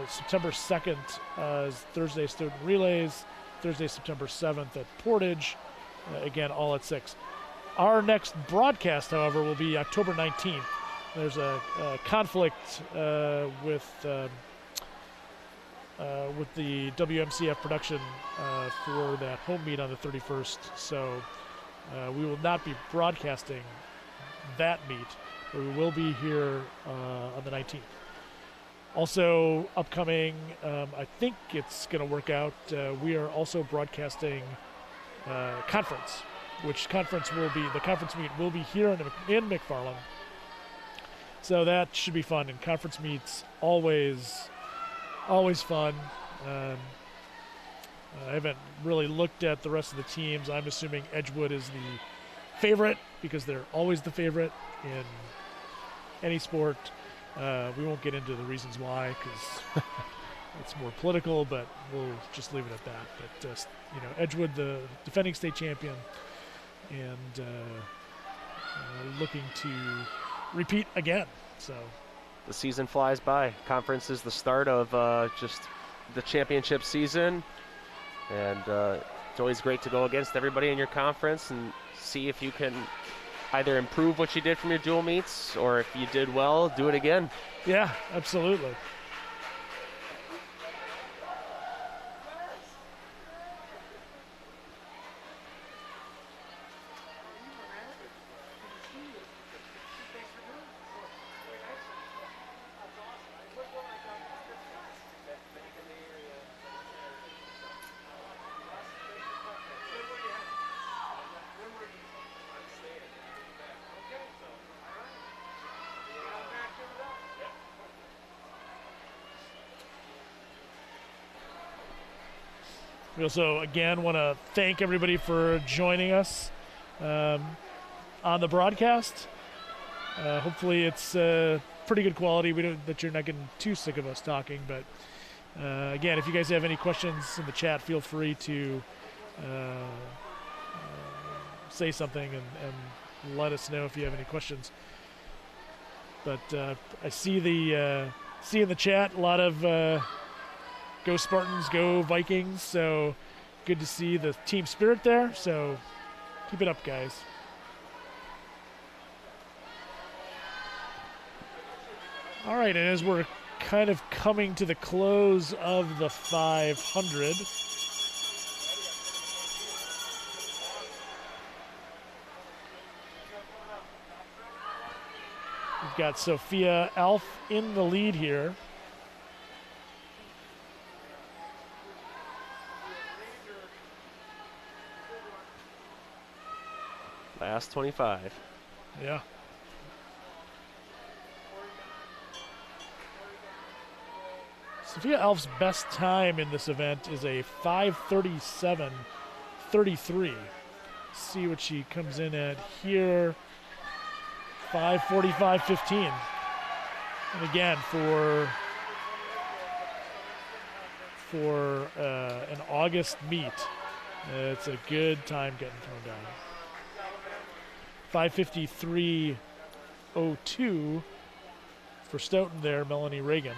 September 2nd is Thursday Stoughton Relays. Thursday, September 7th at Portage. Again, all at 6. Our next broadcast, however, will be October 19th. There's a conflict with the WMCF production for that home meet on the 31st. So we will not be broadcasting that meet, but we will be here on the 19th. Also upcoming, I think it's going to work out, we are also broadcasting conference, which conference will be, the conference meet will be here in McFarland. So that should be fun. And conference meets always fun. I haven't really looked at the rest of the teams. I'm assuming Edgewood is the favorite because they're always the favorite in any sport. We won't get into the reasons why because it's more political, but we'll just leave it at that. But Edgewood, the defending state champion, and looking to repeat again. So the season flies by. Conference is the start of just the championship season, and it's always great to go against everybody in your conference and see if you can either improve what you did from your dual meets, or if you did well, do it again. Yeah, absolutely. We also, again, want to thank everybody for joining us on the broadcast. Hopefully it's pretty good quality. That you're not getting too sick of us talking. But again, if you guys have any questions in the chat, feel free to say something and let us know if you have any questions. But I see in the chat a lot of go Spartans, go Vikings. So good to see the team spirit there. So keep it up, guys. All right, and as we're kind of coming to the close of the 500, we've got Sophia Alf in the lead here. Last 25. Yeah. Sophia Alf's best time in this event is a 5:37.33. See what she comes in at here. 5:45.15. And again, for an August meet, it's a good time getting thrown down. 5:53.02 for Stoughton there, Melanie Reagan.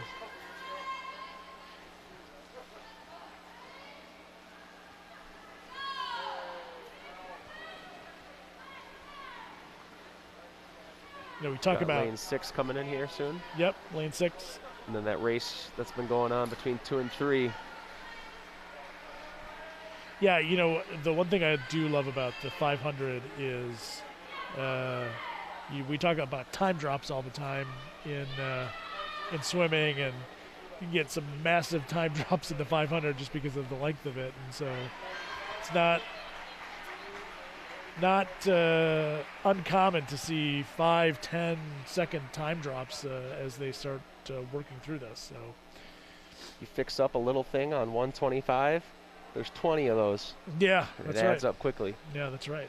We talk about lane 6 coming in here soon. Yep, lane 6. And then that race that's been going on between 2 and 3. Yeah, the one thing I do love about the 500 is we talk about time drops all the time in swimming, and you can get some massive time drops in the 500 just because of the length of it, and so it's not uncommon to see 5-10 second time drops as they start working through this. So you fix up a little thing on 125, there's 20 of those. Yeah, that's right. It adds up quickly. Yeah, that's right.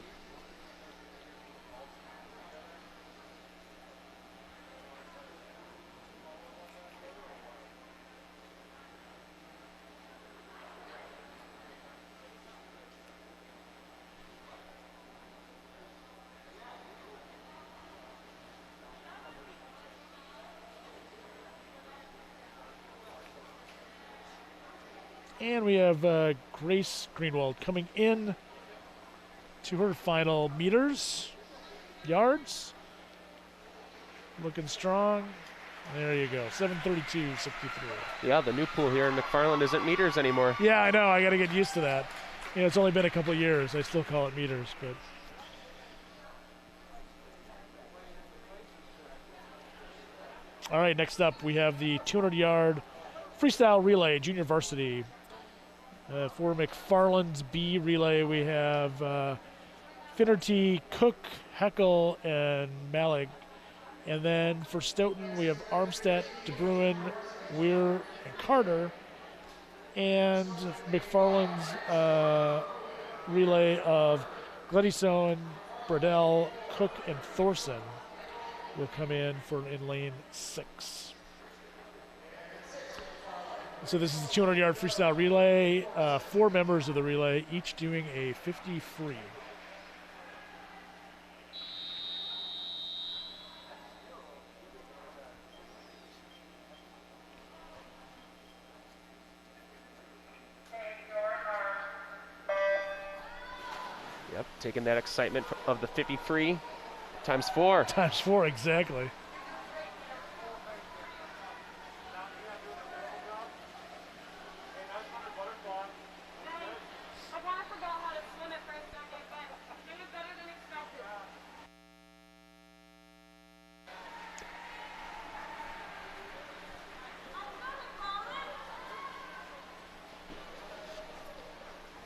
And we have Grace Greenwald coming in to her final yards. Looking strong. There you go, 7:32.63. Yeah, the new pool here in McFarland isn't meters anymore. Yeah, I know. I got to get used to that. It's only been a couple of years. I still call it meters, but. All right, next up we have the 200-yard freestyle relay, junior varsity. For McFarland's B relay, we have Finnerty, Cook, Heckel, and Malik And then for Stoughton, we have Armstead, De Bruin, Weir, and Carter. And McFarland's relay of Gledison, Bradell, Cook, and Thorson will come in lane 6. So this is the 200-yard freestyle relay. 4 members of the relay, each doing a 50 free. Yep, taking that excitement of the 50 free times 4. Times 4, exactly.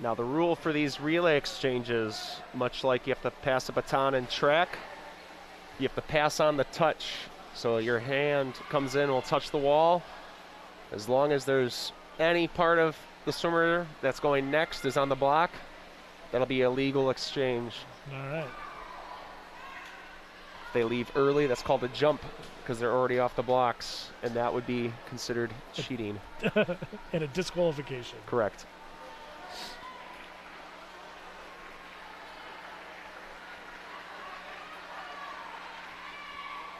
Now the rule for these relay exchanges, much like you have to pass a baton in track, you have to pass on the touch. So your hand comes in and will touch the wall. As long as there's any part of the swimmer that's going next is on the block, that'll be a legal exchange. All right. If they leave early, that's called a jump because they're already off the blocks, and that would be considered cheating. And a disqualification. Correct.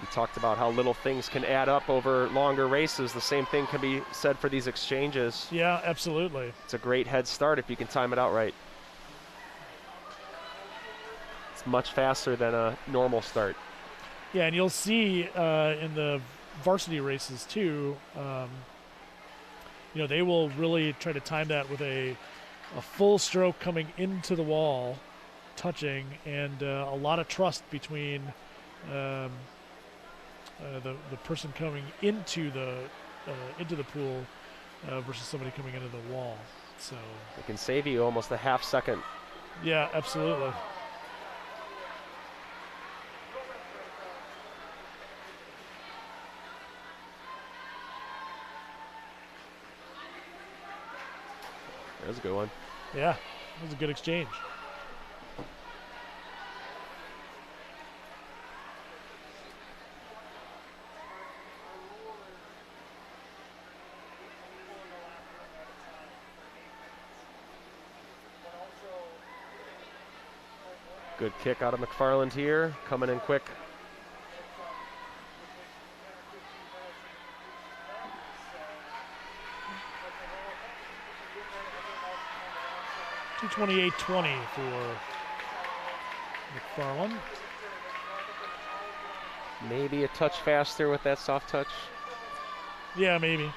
We talked about how little things can add up over longer races. The same thing can be said for these exchanges. Yeah, absolutely. It's a great head start if you can time it out right. It's much faster than a normal start. Yeah, and you'll see in the varsity races too, they will really try to time that with a full stroke coming into the wall, touching, and a lot of trust between the person coming into the pool versus somebody coming into the wall. So it can save you almost a half second. Yeah, absolutely. That was a good one. Yeah, it was a good exchange. Good kick out of McFarland here, coming in quick. .228.20 for McFarland. Maybe a touch faster with that soft touch. Yeah, maybe.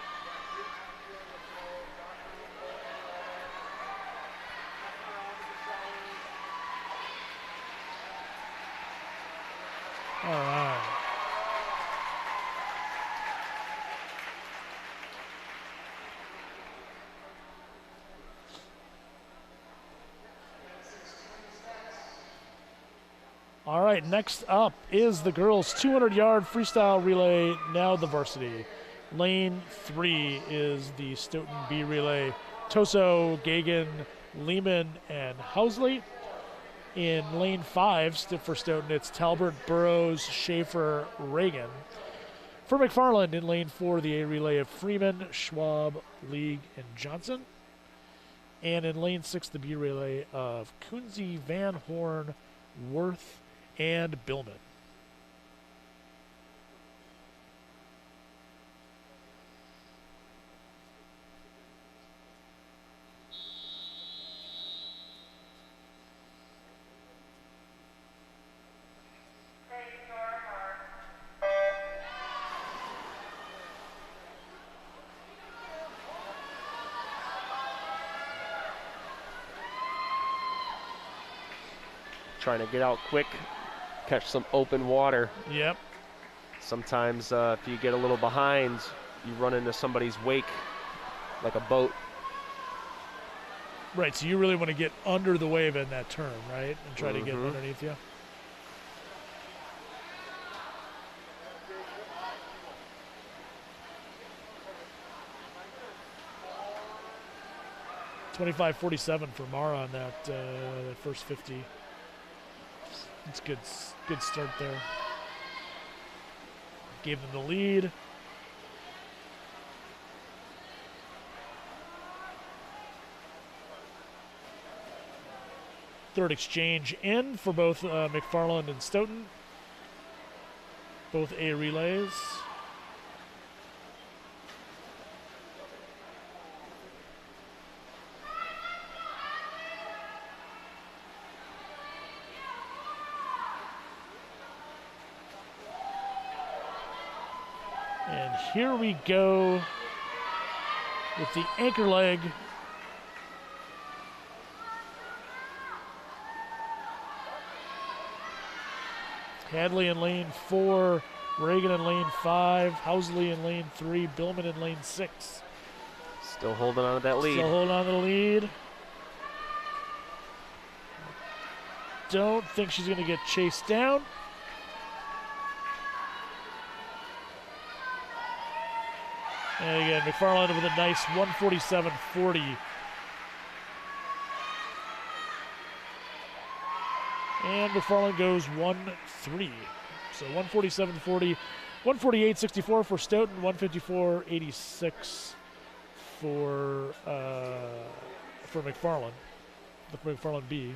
All right. All right, next up is the girls' 200-yard freestyle relay, now the varsity. Lane 3 is the Stoughton B relay. Toso, Gagan, Lehman, and Housley. In lane 5, for Stoughton, it's Talbert, Burrows, Schaefer, Reagan. For McFarland, in lane 4, the A relay of Freeman, Schwab, League, and Johnson. And in lane 6, the B relay of Kunze, Van Horn, Worth, and Billman. Trying to get out quick, catch some open water. Yep. Sometimes if you get a little behind, you run into somebody's wake like a boat. Right, so you really want to get under the wave in that turn, right? And try to get underneath you. 25:47 for Mara on that first 50. It's good start there. Gave them the lead. Third exchange in for both McFarland and Stoughton. Both A relays. And here we go with the anchor leg. Hadley in lane 4, Reagan in lane 5, Housley in lane 3, Billman in lane 6. Still holding on to that lead. Still holding on to the lead. Don't think she's going to get chased down. And again, McFarland with a nice 147.40. And McFarland goes 1-3. So 147.40, 148.64 for Stoughton, 154.86 for McFarland, the McFarland B.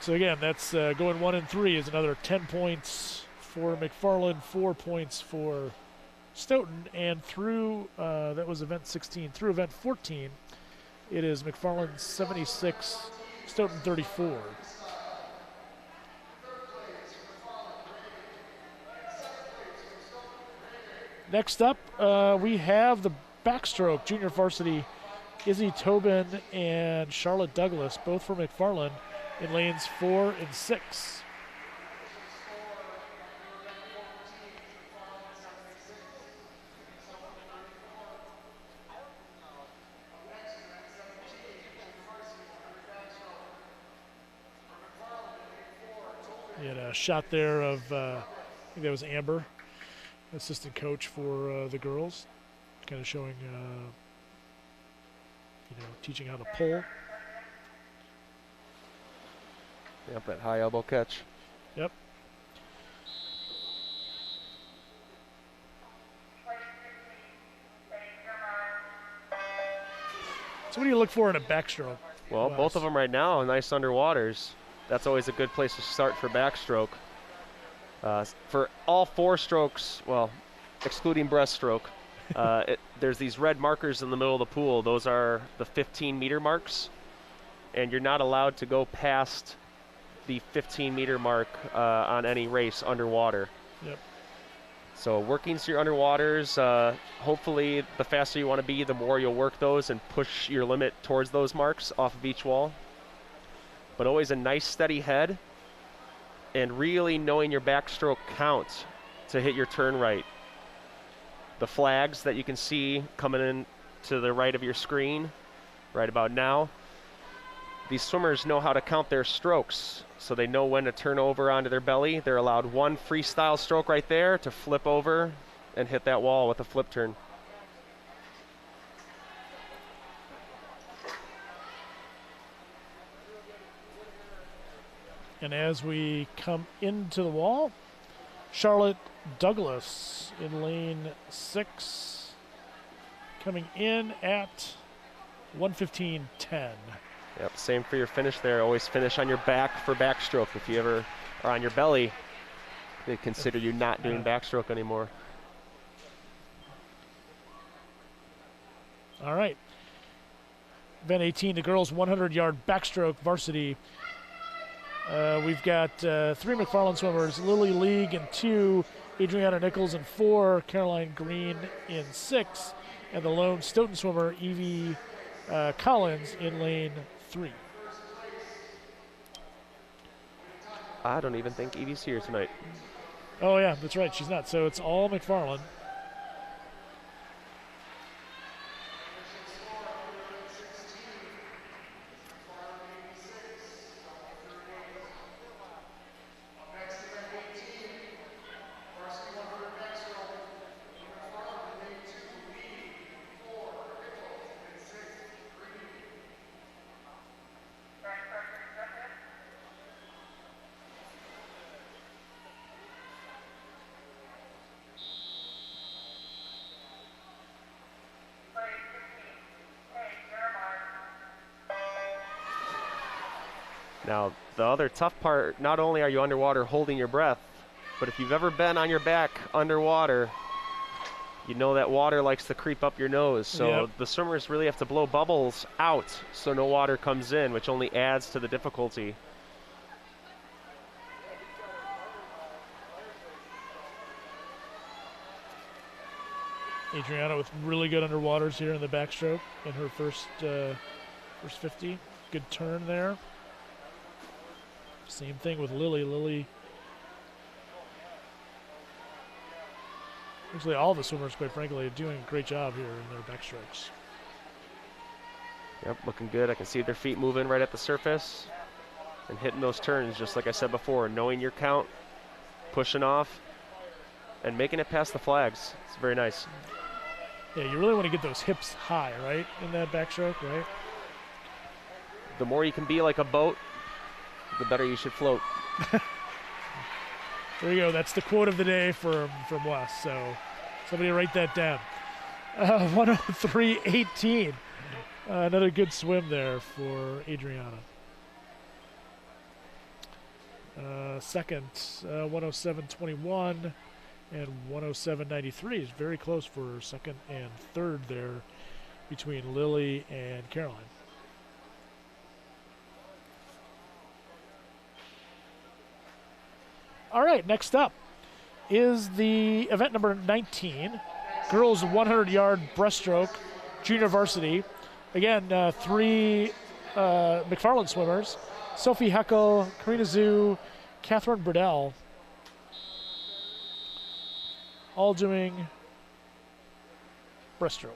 So again, that's going 1 and 3 is another 10 points for McFarland, 4 points for Stoughton, and through that was event 16. Through event 14, it is McFarland 76. Stoughton 34. Next up, we have the backstroke junior varsity. Izzy Tobin and Charlotte Douglas, both for McFarland, in lanes 4 and 6. He had a shot there of, I think that was Amber, assistant coach for the girls, kind of showing, teaching how to pull. Yep, that high elbow catch. Yep. So what do you look for in a backstroke? Well, both of them right now, nice underwaters. That's always a good place to start for backstroke. For all 4 strokes, well, excluding breaststroke, there's these red markers in the middle of the pool. Those are the 15-meter marks, and you're not allowed to go past the 15-meter mark on any race underwater. Yep. So working through your underwaters, hopefully the faster you want to be, the more you'll work those and push your limit towards those marks off of each wall. But always a nice steady head and really knowing your backstroke count to hit your turn right. The flags that you can see coming in to the right of your screen right about now, these swimmers know how to count their strokes, so they know when to turn over onto their belly. They're allowed 1 freestyle stroke right there to flip over and hit that wall with a flip turn. And as we come into the wall, Charlotte Douglas in lane 6, coming in at 115.10. Yep, same for your finish there. Always finish on your back for backstroke. If you ever are on your belly, they consider you not doing backstroke anymore. All right. Event 18, the girls 100-yard backstroke varsity. We've got 3 McFarland swimmers, Lily League in 2, Adriana Nichols in 4, Caroline Green in 6, and the lone Stoughton swimmer, Evie Collins, in lane 3. I don't even think Evie's here tonight. Oh, yeah, that's right. She's not. So it's all McFarland. Now, the other tough part, not only are you underwater holding your breath, but if you've ever been on your back underwater, you know that water likes to creep up your nose. So the swimmers really have to blow bubbles out so no water comes in, which only adds to the difficulty. Adriana with really good underwaters here in the backstroke in her first 50. Good turn there. Same thing with Lily. Lily. Actually, all the swimmers, quite frankly, are doing a great job here in their backstrokes. Yep, looking good. I can see their feet moving right at the surface and hitting those turns, just like I said before, knowing your count, pushing off, and making it past the flags. It's very nice. Yeah, you really want to get those hips high, right, in that backstroke, right? The more you can be like a boat, the better you should float. There you go. That's the quote of the day from Wes. So somebody write that down. 103.18. Another good swim there for Adriana. Second, 107.21 and 107.93 is very close for second and third there between Lily and Caroline. All right, next up is the event number 19, girls 100-yard breaststroke, junior varsity. Again, three McFarland swimmers, Sophie Heckel, Karina Zhu, Catherine Burdell, all doing breaststroke.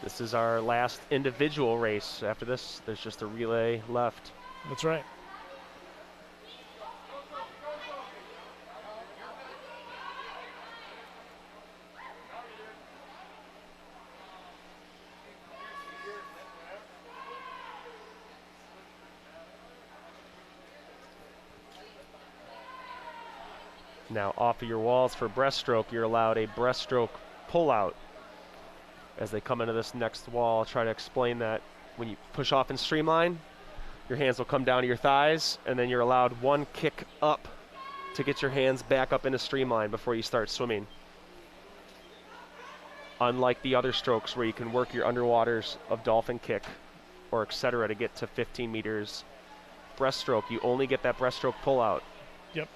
This is our last individual race. After this, there's just a relay left. That's right. Now, off of your walls for breaststroke, you're allowed a breaststroke pullout. As they come into this next wall, I'll try to explain that. When you push off and streamline, your hands will come down to your thighs, and then you're allowed one kick up to get your hands back up into streamline before you start swimming. Unlike the other strokes where you can work your underwaters of dolphin kick or etc. to get to 15 meters, breaststroke, you only get that breaststroke pullout. Yep.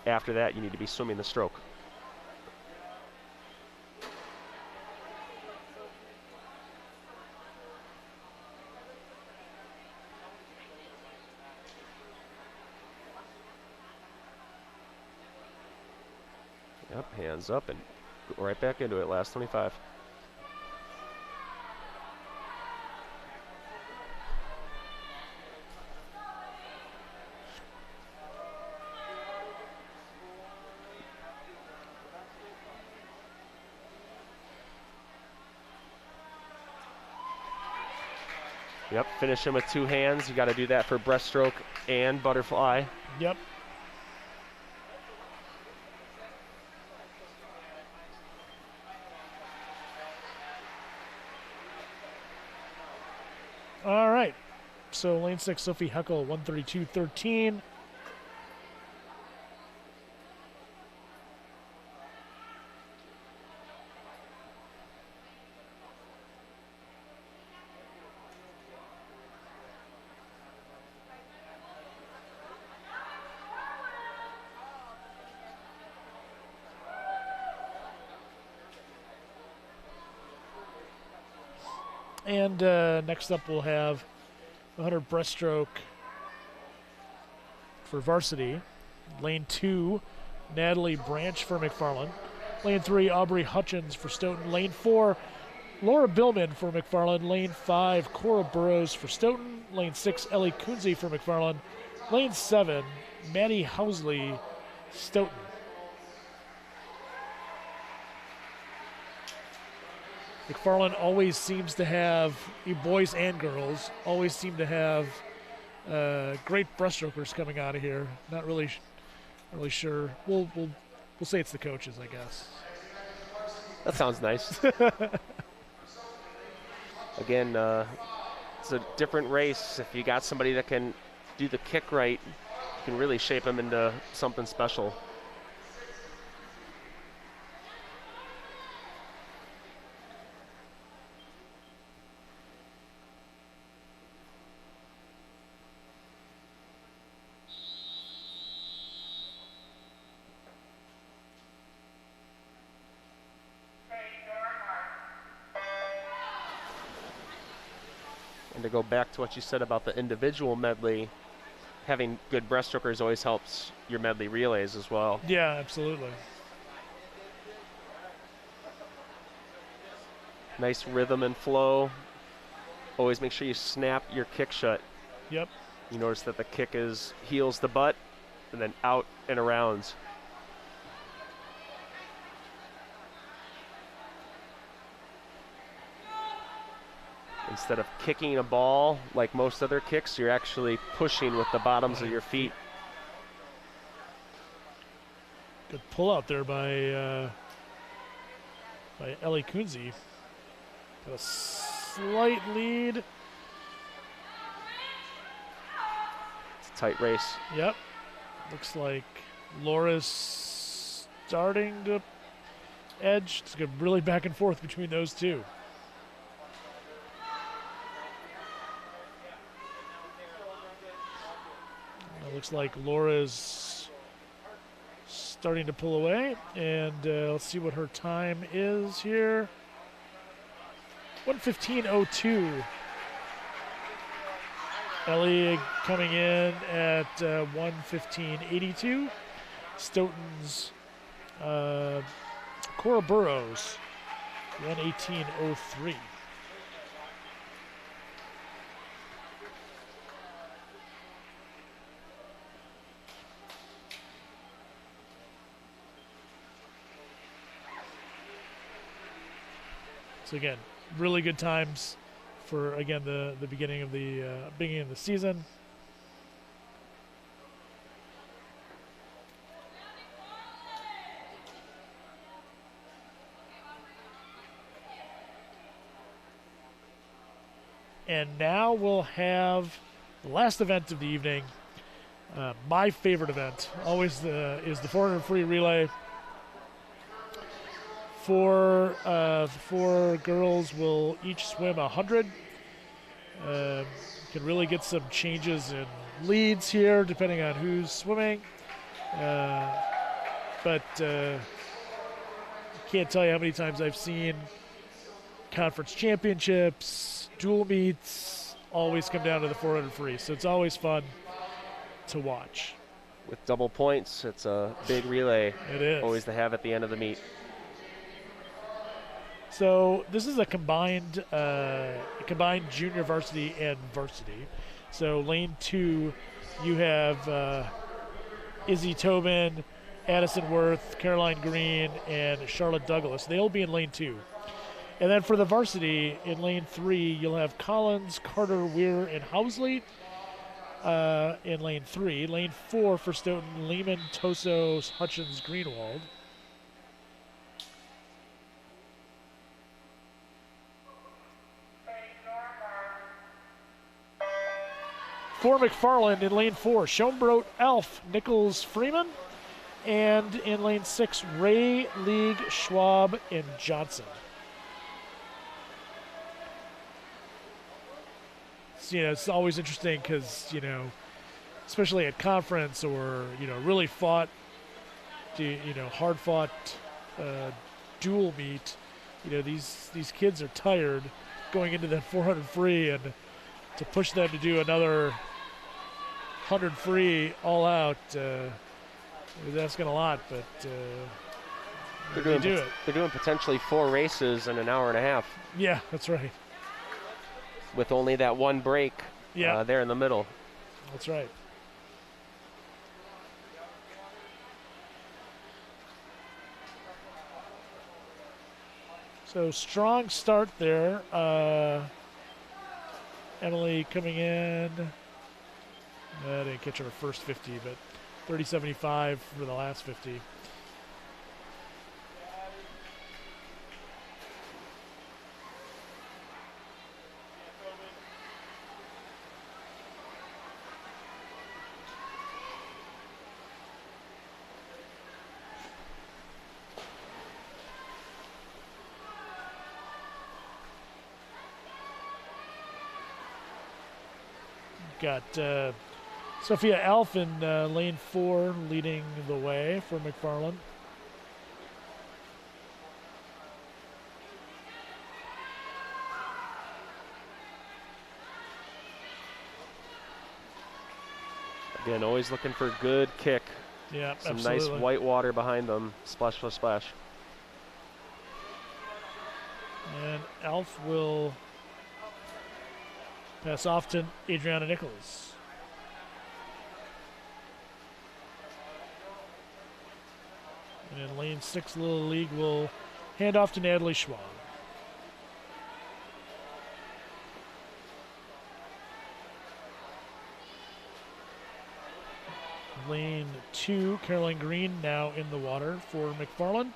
After that, you need to be swimming the stroke. Yep, hands up and go right back into it, last 25. Yep, finish him with two hands. You got to do that for breaststroke and butterfly. Yep. All right. So lane 6, Sophie Heckel, 132.13. And next up, we'll have 100 breaststroke for varsity. Lane 2, Natalie Branch for McFarland. Lane 3, Aubrey Hutchins for Stoughton. Lane 4, Laura Billman for McFarland. Lane 5, Cora Burrows for Stoughton. Lane 6, Ellie Kunze for McFarland. Lane 7, Maddie Housley, Stoughton. McFarland always seems to have, boys and girls, always seem to have great breaststrokers coming out of here. Not really sure. We'll say it's the coaches, I guess. That sounds nice. Again, it's a different race. If you got somebody that can do the kick right, you can really shape them into something special. And to go back to what you said about the individual medley, having good breaststrokers always helps your medley relays as well. Yeah, absolutely. Nice rhythm and flow. Always make sure you snap your kick shut. Yep. You notice that the kick is heels to butt and then out and around. Instead of kicking a ball like most other kicks, you're actually pushing with the bottoms of your feet. Good pull out there by Ellie Kunze. Got a slight lead. It's a tight race. Yep. Looks like Laura's starting to edge. It's good, really back and forth between those two. It looks like Laura's starting to pull away, and let's see what her time is here. 1:15.02. Ellie coming in at 1:15.82. Stoughton's Cora Burrows 1:18.03. So again, really good times for, again, the beginning of the season. And now we'll have the last event of the evening. My favorite event always is the 400 free relay. Four girls will each swim 100. Can really get some changes in leads here depending on who's swimming. But can't tell you how many times I've seen conference championships, dual meets, always come down to the 400 free. So it's always fun to watch. With double points, it's a big relay. It is. Always to have at the end of the meet. So this is a combined junior varsity and varsity. So lane 2, you have Izzy Tobin, Addison Worth, Caroline Green, and Charlotte Douglas. They'll be in lane 2. And then for the varsity, in lane 3, you'll have Collins, Carter, Weir, and Housley in lane 3. Lane 4 for Stoughton, Lehman, Toso, Hutchins, Greenwald. For McFarland in lane 4, Schoenbrot, Elf, Nichols, Freeman. And in lane 6, Ray, League, Schwab, and Johnson. So, it's always interesting because, especially at conference or, really fought, hard-fought dual meet, these kids are tired going into that 400 free, and to push them to do another 100 free all out, is asking a lot, but they do it. They're doing potentially 4 races in an hour and a half. Yeah, that's right. With only that one break there in the middle. That's right. So strong start there. Emily coming in. I didn't catch her first 50, but 30.75 for the last 50. got Sophia Alf in lane 4 leading the way for McFarland. Again, always looking for good kick. Yeah, Some absolutely. nice white water behind them. Splash, splash, splash. And Alf will pass off to Adriana Nichols. And in lane 6, Little League will hand off to Natalie Schwab. Lane 2, Caroline Green now in the water for McFarland.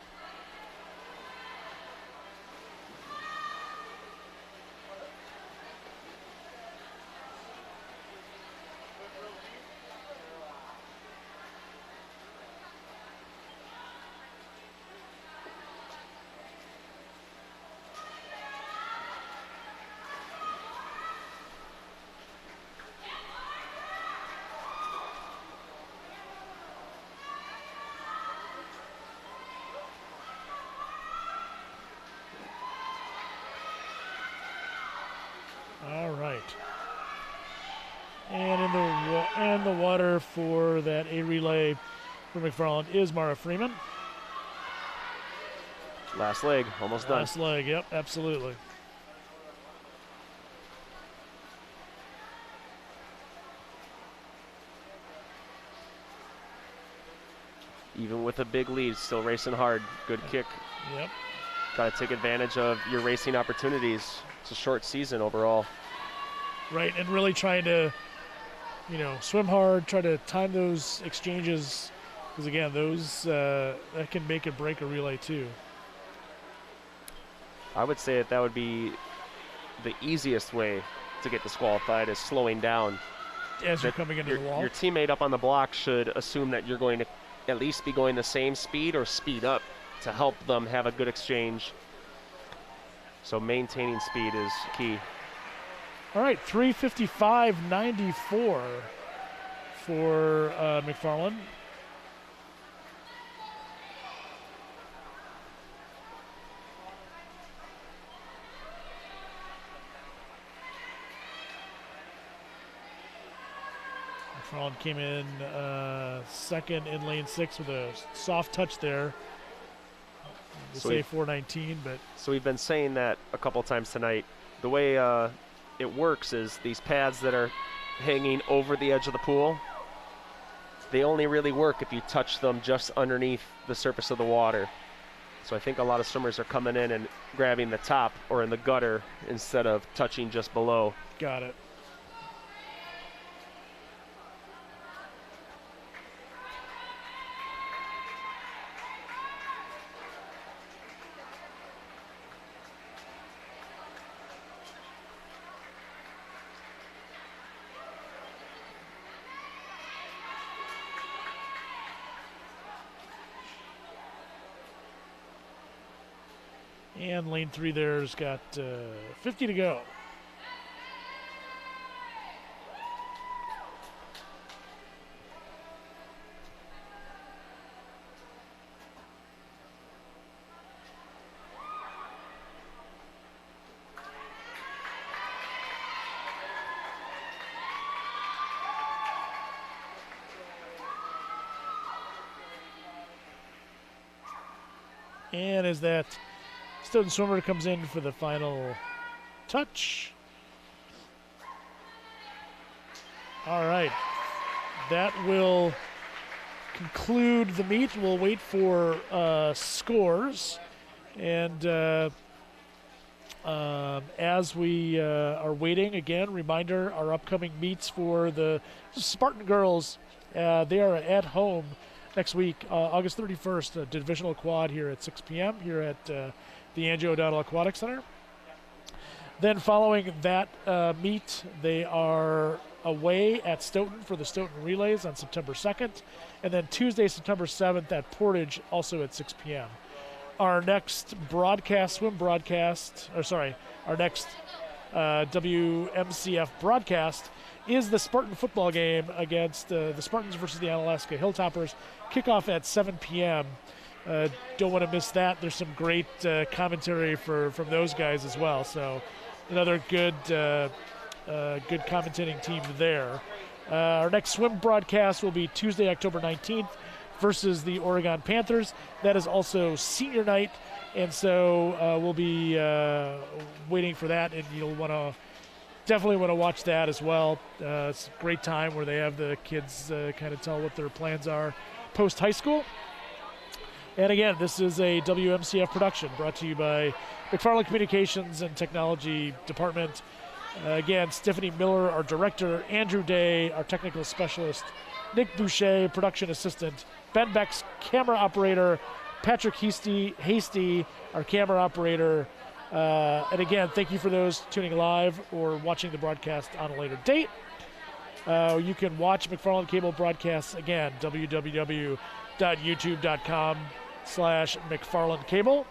All right. And in the water for that A relay for McFarland is Mara Freeman. Last leg, almost done. Last leg, yep, absolutely. Even with a big lead, still racing hard. Good kick. Yep. Got to take advantage of your racing opportunities. It's a short season overall. Right, and really trying to, swim hard, try to time those exchanges, because again, those that can make or break a relay too. I would say that would be the easiest way to get disqualified is slowing down. As you're coming into the wall. Your teammate up on the block should assume that you're going to at least be going the same speed or speed up to help them have a good exchange. So maintaining speed is key. All right, 3:55.94 for McFarland. McFarland came in second in lane 6 with a soft touch there. We'll say 4:19, but so we've been saying that a couple times tonight. The way it works is these pads that are hanging over the edge of the pool, they only really work if you touch them just underneath the surface of the water. So I think a lot of swimmers are coming in and grabbing the top or in the gutter instead of touching just below. Got it. And lane 3 there's got 50 to go. And as that Stoughton swimmer comes in for the final touch. All right, that will conclude the meet. We'll wait for scores, and as we are waiting, again, reminder, our upcoming meets for the Spartan girls, they are at home next week, August 31st, a divisional quad here at 6 p.m. here at the Angie O'Donnell Aquatic Center. Then following that meet, they are away at Stoughton for the Stoughton Relays on September 2nd. And then Tuesday, September 7th at Portage, also at 6 p.m. Our next broadcast, our next WMCF broadcast is the Spartan football game against the Spartans versus the Onalaska Hilltoppers. Kickoff at 7 p.m. Don't want to miss that. There's some great commentary from those guys as well. So another good commentating team there. Our next swim broadcast will be Tuesday, October 19th versus the Oregon Panthers. That is also senior night, and so we'll be waiting for that, and you'll definitely want to watch that as well. It's a great time where they have the kids kind of tell what their plans are post-high school. And again, this is a WMCF production brought to you by McFarland Communications and Technology Department. Again, Stephanie Miller, our director, Andrew Day, our technical specialist, Nick Boucher, production assistant, Ben Beck's camera operator, Patrick Hasty, our camera operator. And again, thank you for those tuning live or watching the broadcast on a later date. You can watch McFarland Cable broadcasts again, www.youtube.com/McFarland Cable.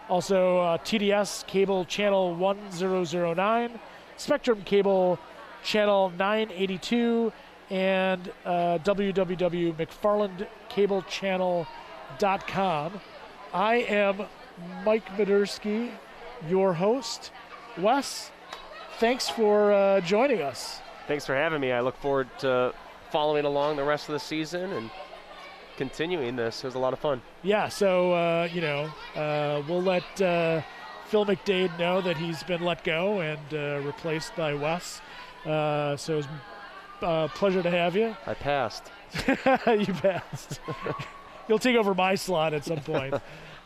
Also, TDS Cable Channel 1009, Spectrum Cable Channel 982, and www.mcfarlandcablechannel.com. I am Mike Madursky, your host. Wes, thanks for joining us. Thanks for having me. I look forward to following along the rest of the season and continuing this. It was a lot of fun. Yeah, so, we'll let Phil McDade know that he's been let go and replaced by Wes. So it was a pleasure to have you. I passed. You passed. You'll take over my slot at some point.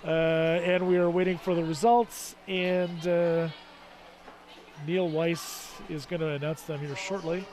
And we are waiting for the results, and Neil Weiss is going to announce them here shortly.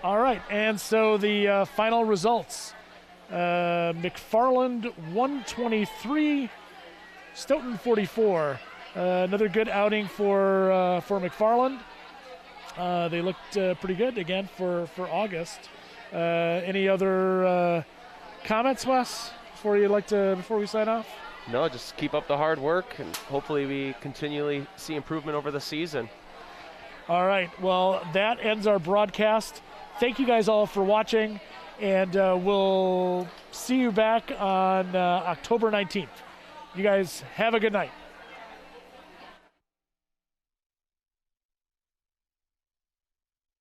All right, and so the final results. McFarland 123, Stoughton 44. Another good outing for McFarland. They looked pretty good again for August. Any other comments, Wes, before we sign off? No, just keep up the hard work, and hopefully we continually see improvement over the season. All right, well, that ends our broadcast. Thank you guys all for watching, and we'll see you back on October 19th. You guys have a good night.